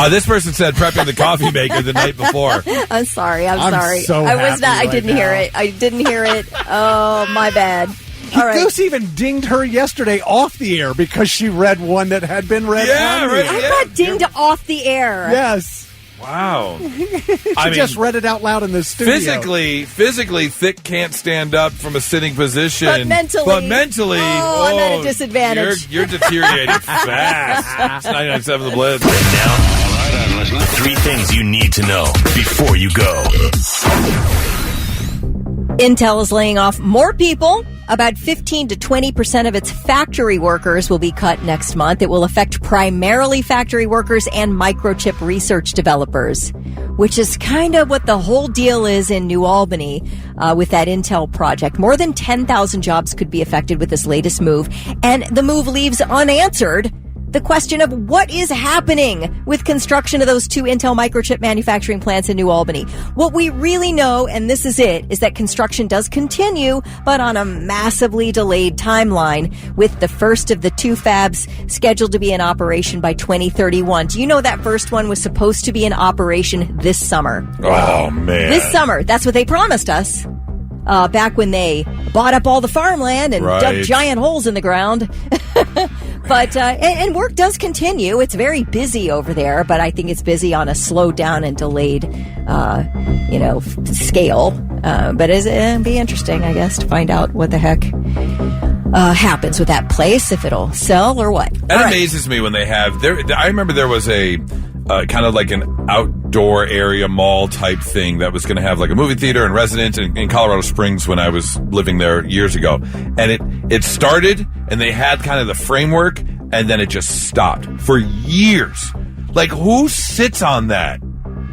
This person said prepping the coffee maker the night before. I'm sorry. I'm sorry. so I was happy not. I right didn't now. hear it. I didn't hear it. Oh, my bad. All right. Goose even dinged her yesterday off the air because she read one that had been read Yeah, on the right, air. I got dinged off the air. Yes. Wow. She just read it out loud in the studio. Physically, Thick can't stand up from a sitting position. But mentally, oh, I'm at a disadvantage. You're deteriorating fast. It's 99.7 The Blitz. Now, all right, I'm listening. 3 things you need to know before you go. Intel is laying off more people. About 15 to 20% of its factory workers will be cut next month. It will affect primarily factory workers and microchip research developers, which is kind of what the whole deal is in New Albany with that Intel project. More than 10,000 jobs could be affected with this latest move, and the move leaves unanswered the question of what is happening with construction of those 2 Intel microchip manufacturing plants in New Albany. What we really know, and this is it, is that construction does continue, but on a massively delayed timeline, with the first of the 2 fabs scheduled to be in operation by 2031. Do you know that first one was supposed to be in operation this summer? Oh, man. This summer. That's what they promised us. Back when they bought up all the farmland and dug giant holes in the ground. But and work does continue. It's very busy over there, but I think it's busy on a slowed down and delayed, scale. But it'd be interesting, I guess, to find out what the heck happens with that place, if it'll sell or what. It amazes me when they have. I remember there was a kind of like an outdoor area mall type thing that was going to have like a movie theater and residence in Colorado Springs when I was living there years ago. And it started and they had kind of the framework and then it just stopped for years. Like, who sits on that?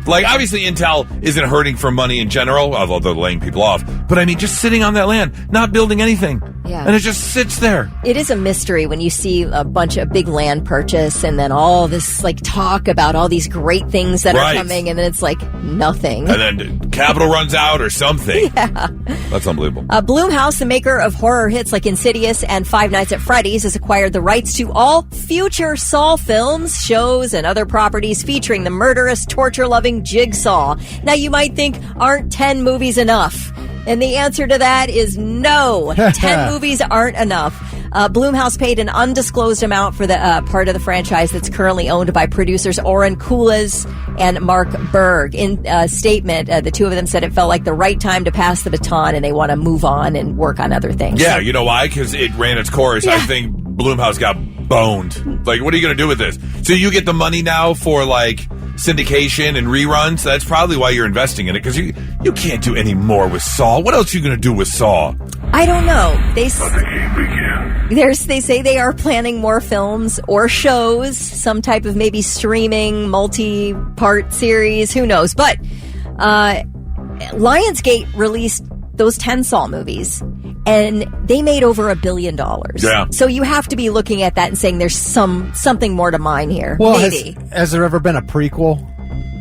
Like, obviously Intel isn't hurting for money in general, although they're laying people off. But I mean, just sitting on that land, not building anything. Yeah. And it just sits there. It is a mystery when you see a big land purchase and then all this talk about all these great things that are coming, and then it's nothing. And then capital runs out or something. Yeah. That's unbelievable. Blumhouse, the maker of horror hits like Insidious and Five Nights at Freddy's, has acquired the rights to all future Saw films, shows, and other properties featuring the murderous, torture-loving Jigsaw. Now you might think, aren't 10 movies enough? And the answer to that is no. 10 movies aren't enough. Blumhouse paid an undisclosed amount for the part of the franchise that's currently owned by producers Oren Kulas and Mark Berg. In a statement, the two of them said it felt like the right time to pass the baton and they want to move on and work on other things. Yeah, you know why? Because it ran its course. Yeah. I think Blumhouse got boned. What are you going to do with this? So you get the money now for syndication and reruns. That's probably why you're investing in it, because you can't do any more with Saw. What else are you going to do with Saw? I don't know. They say they are planning more films or shows, some type of maybe streaming multi-part series. Who knows? But Lionsgate released those 10 Saw movies, and they made over $1 billion. Yeah. So you have to be looking at that and saying there's something more to mine here. Well, maybe. Has there ever been a prequel?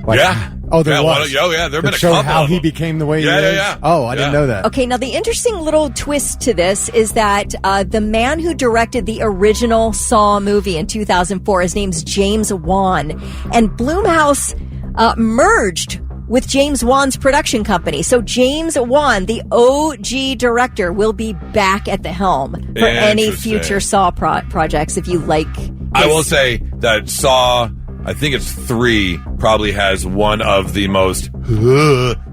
Yeah. Oh, there was. There have been a couple. Showed how of he them. became the way he is. Yeah. Oh, I didn't know that. Okay, now the interesting little twist to this is that the man who directed the original Saw movie in 2004, his name's James Wan, and Blumhouse merged with James Wan's production company. So James Wan, the OG director, will be back at the helm for any future Saw projects, if you like. I will say that Saw, I think it's 3, probably has one of the most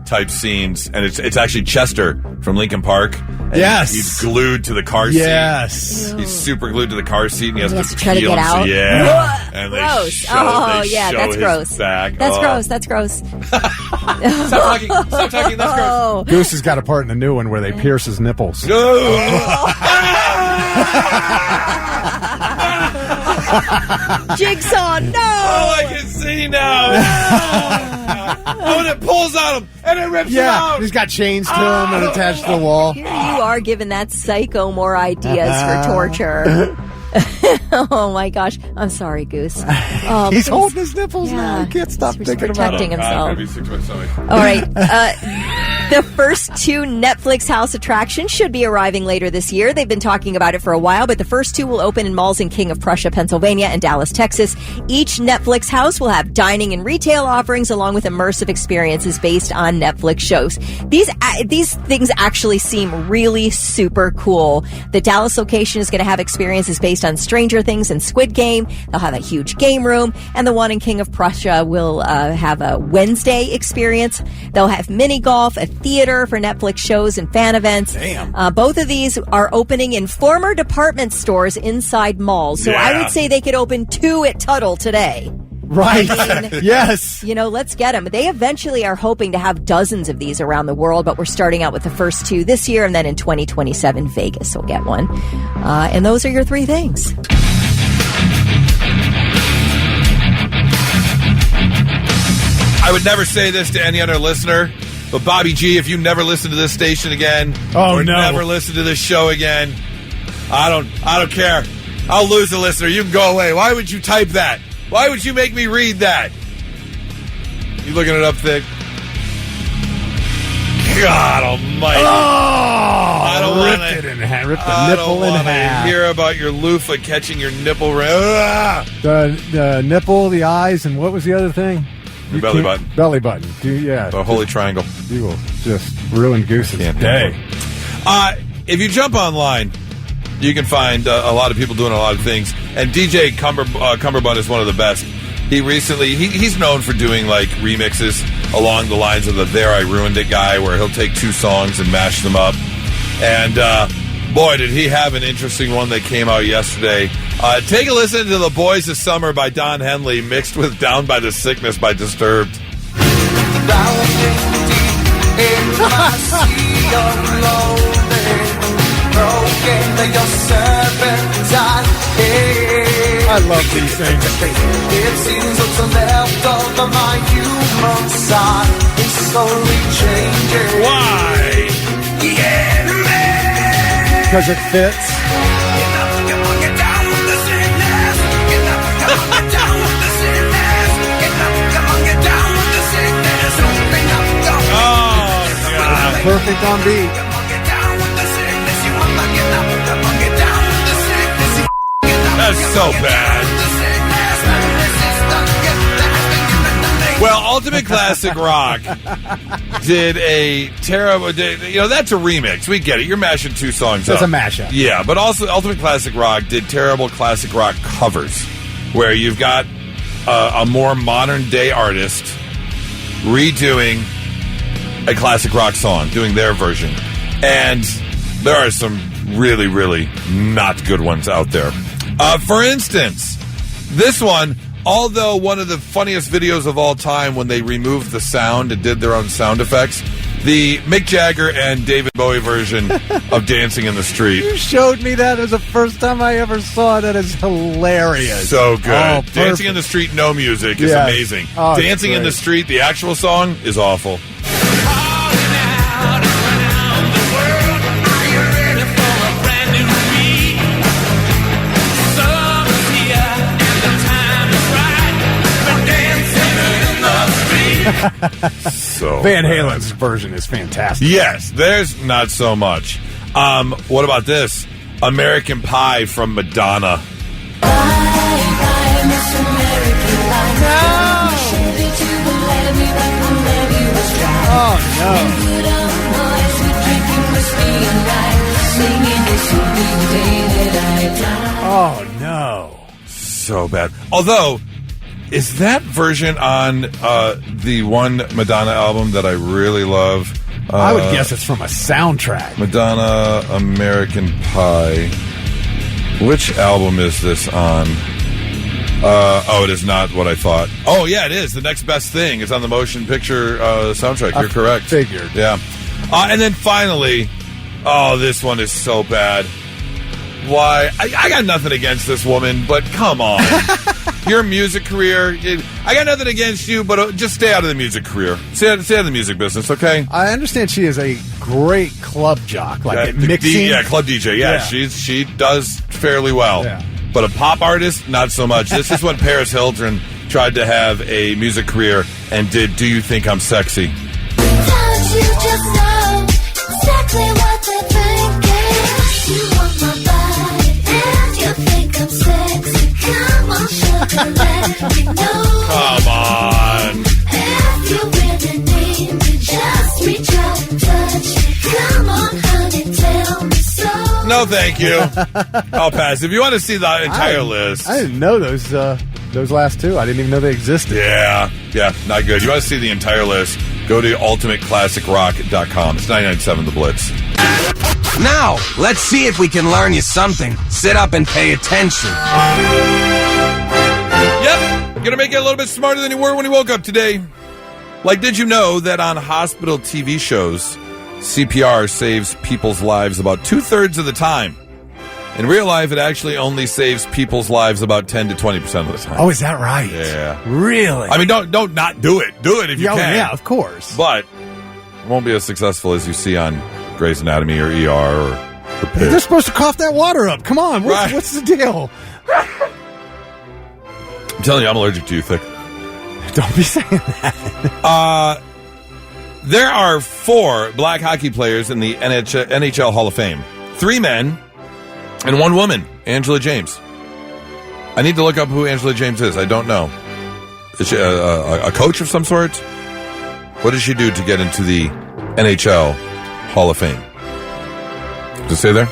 type scenes, and it's actually Chester from Linkin Park. And yes, he's glued to the car seat. Yes, he's super glued to the car seat, and he has to try to get out. Yeah, and gross. That's gross. Back. That's gross. That's gross. Stop talking. That's gross. Goose has got a part in the new one where they pierce his nipples. Jigsaw, no! Oh, I can see now. Oh, and it pulls on him, and it rips him out. He's got chains to him and attached to the wall. Here you are giving that psycho more ideas for torture. Oh my gosh. I'm sorry, Goose. He's holding his nipples now. He can't stop thinking about protecting it. himself. I'm gonna be sick to my stomach. All right. The first 2 Netflix house attractions should be arriving later this year. They've been talking about it for a while, but the first 2 will open in malls in King of Prussia, Pennsylvania, and Dallas, Texas. Each Netflix house will have dining and retail offerings along with immersive experiences based on Netflix shows. These things actually seem really super cool. The Dallas location is going to have experiences based on Stranger Things and Squid Game. They'll have a huge game room, and the one in King of Prussia will have a Wednesday experience. They'll have mini golf, a theater for Netflix shows and fan events. Damn. Both of these are opening in former department stores inside malls. So I would say they could open 2 at Tuttle today. Right. Yes. Let's get them. They eventually are hoping to have dozens of these around the world, but we're starting out with the first 2 this year, and then in 2027, Vegas will get one. And those are your 3 things. I would never say this to any other listener, but Bobby G, if you never listen to this station again, never listen to this show again, I don't care. I'll lose a listener. You can go away. Why would you type that? Why would you make me read that? You looking it up, Thick? God almighty. I don't want ripped the nipple in half. Hear about your loofah catching your nipple. The nipple, the eyes, and what was the other thing? Your belly button. Belly button. The holy triangle. You will just ruin Goose's day. If you jump online, you can find a lot of people doing a lot of things. And DJ Cumberbund is one of the best. He recently, he's known for doing remixes along the lines of the There I Ruined It guy, where he'll take 2 songs and mash them up. And boy, did he have an interesting one that came out yesterday. Take a listen to The Boys of Summer by Don Henley mixed with Down by the Sickness by Disturbed. I love these things. It seems what's left of my human side is slowly changing. Why? Yeah, man. because it fits. Perfect on beat. That's so bad. Well, Ultimate Classic Rock did a terrible. That's a remix. We get it. You're mashing two songs up. That's a mashup. Yeah, but also Ultimate Classic Rock did terrible classic rock covers, where you've got a more modern day artist redoing a classic rock song, doing their version. And there are some really, really not good ones out there. For instance, this one, although one of the funniest videos of all time when they removed the sound and did their own sound effects, the Mick Jagger and David Bowie version of Dancing in the Street. You showed me that. It was the first time I ever saw it. That is hilarious. So good. Oh, Dancing in the Street, no music is amazing. Oh, Dancing in the Street, the actual song, is awful. So Van Halen's version is fantastic. Yes, there's not so much. What about this? American Pie from Madonna. Oh, no. So bad. Although, is that version on the one Madonna album that I really love? I would guess it's from a soundtrack. Madonna American Pie. Which album is this on? It is not what I thought. Oh, yeah, it is. The Next Best Thing is on the motion picture soundtrack. You're correct. Figured. Yeah. And then finally, this one is so bad. Why? I got nothing against this woman, but come on. Your music career, I got nothing against you, but just stay out of the music career. Stay out of the music business, okay? I understand she is a great club jock, like mixing. Club DJ. Yeah, she does fairly well. Yeah. But a pop artist, not so much. This is when Paris Hilton tried to have a music career and did Do You Think I'm Sexy? Don't you just know exactly what they're thinking? You want my body and you think I'm sexy. Come on, sugar, let me know. Come on. If you really need me, just reach out and touch me. Come on, honey, tell me so. No, thank you. I'll pass. If you want to see the entire list. I didn't know those last two. I didn't even know they existed. Yeah, not good. You want to see the entire list, go to ultimateclassicrock.com. It's 99.7 The Blitz. Now, let's see if we can learn you something. Sit up and pay attention. Yep, gonna make you a little bit smarter than you were when you woke up today. Like, did you know that on hospital TV shows, CPR saves people's lives about 2/3 of the time? In real life, it actually only saves people's lives about 10 to 20% of the time. Oh, is that right? Yeah. Really? I mean, don't not do it. Do it if you can. Yeah, of course. But it won't be as successful as you see on Grey's Anatomy or ER or The Pit. They're supposed to cough that water up. Come on. What's the deal? I'm telling you, I'm allergic to you, Thick. Don't be saying that. There are 4 black hockey players in the NHL Hall of Fame. 3 men and 1 woman, Angela James. I need to look up who Angela James is. I don't know. Is she a coach of some sort? What did she do to get into the NHL Hall of Fame? Does it say there?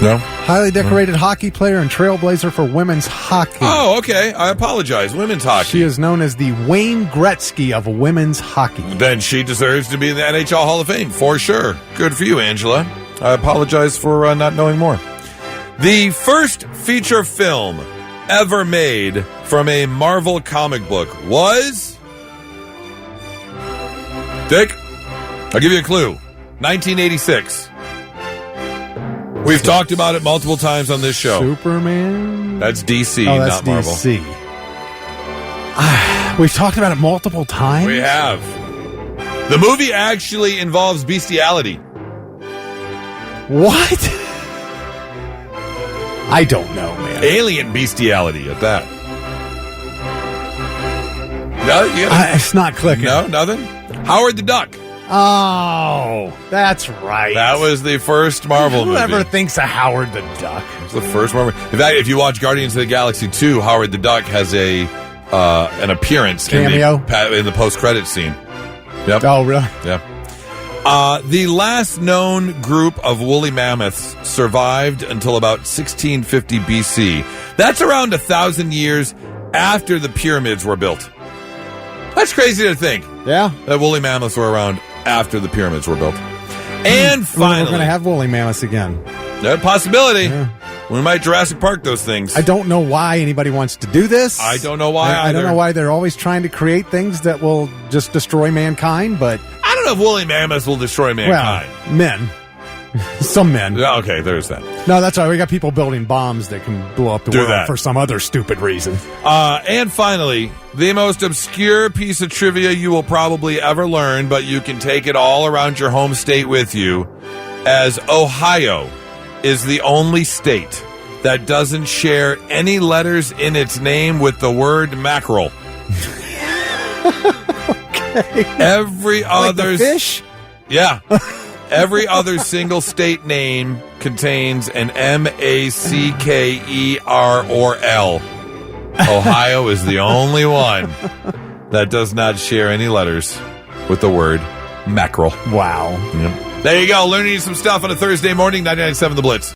No? Highly decorated hockey player and trailblazer for women's hockey. Oh, okay. I apologize. Women's hockey. She is known as the Wayne Gretzky of women's hockey. Then she deserves to be in the NHL Hall of Fame, for sure. Good for you, Angela. I apologize for not knowing more. The first feature film ever made from a Marvel comic book was... Dick, I'll give you a clue. 1986. We've talked about it multiple times on this show. Superman? That's DC, that's not Marvel. DC. We've talked about it multiple times? We have. The movie actually involves bestiality. What? I don't know, man. Alien bestiality at that. No, it's not clicking. No, nothing? Howard the Duck. Oh, that's right. That was the first Marvel movie. Whoever thinks of Howard the Duck? It's the first Marvel. In fact, if you watch Guardians of the Galaxy 2, Howard the Duck has an appearance cameo in the post-credits scene. Yep. Oh, really? Yeah. The last known group of woolly mammoths survived until about 1650 BC. That's around 1,000 years after the pyramids were built. That's crazy to think. Yeah. That woolly mammoths were around after the pyramids were built. And finally, we're going to have woolly mammoths again. That possibility. Yeah. We might Jurassic Park those things. I don't know why anybody wants to do this. I don't know why I don't know why they're always trying to create things that will just destroy mankind, but... I don't know if woolly mammoths will destroy mankind. Well, men. Some men. Yeah, okay, there's that. No, that's right. We got people building bombs that can blow up the world for some other stupid reason. And finally, the most obscure piece of trivia you will probably ever learn, but you can take it all around your home state with you, as Ohio is the only state that doesn't share any letters in its name with the word mackerel. Okay. Every other fish? Yeah. Every other single state name contains an M-A-C-K-E-R or L. Ohio is the only one that does not share any letters with the word mackerel. Wow. Yep. There you go. Learning some stuff on a Thursday morning, 99.7 The Blitz.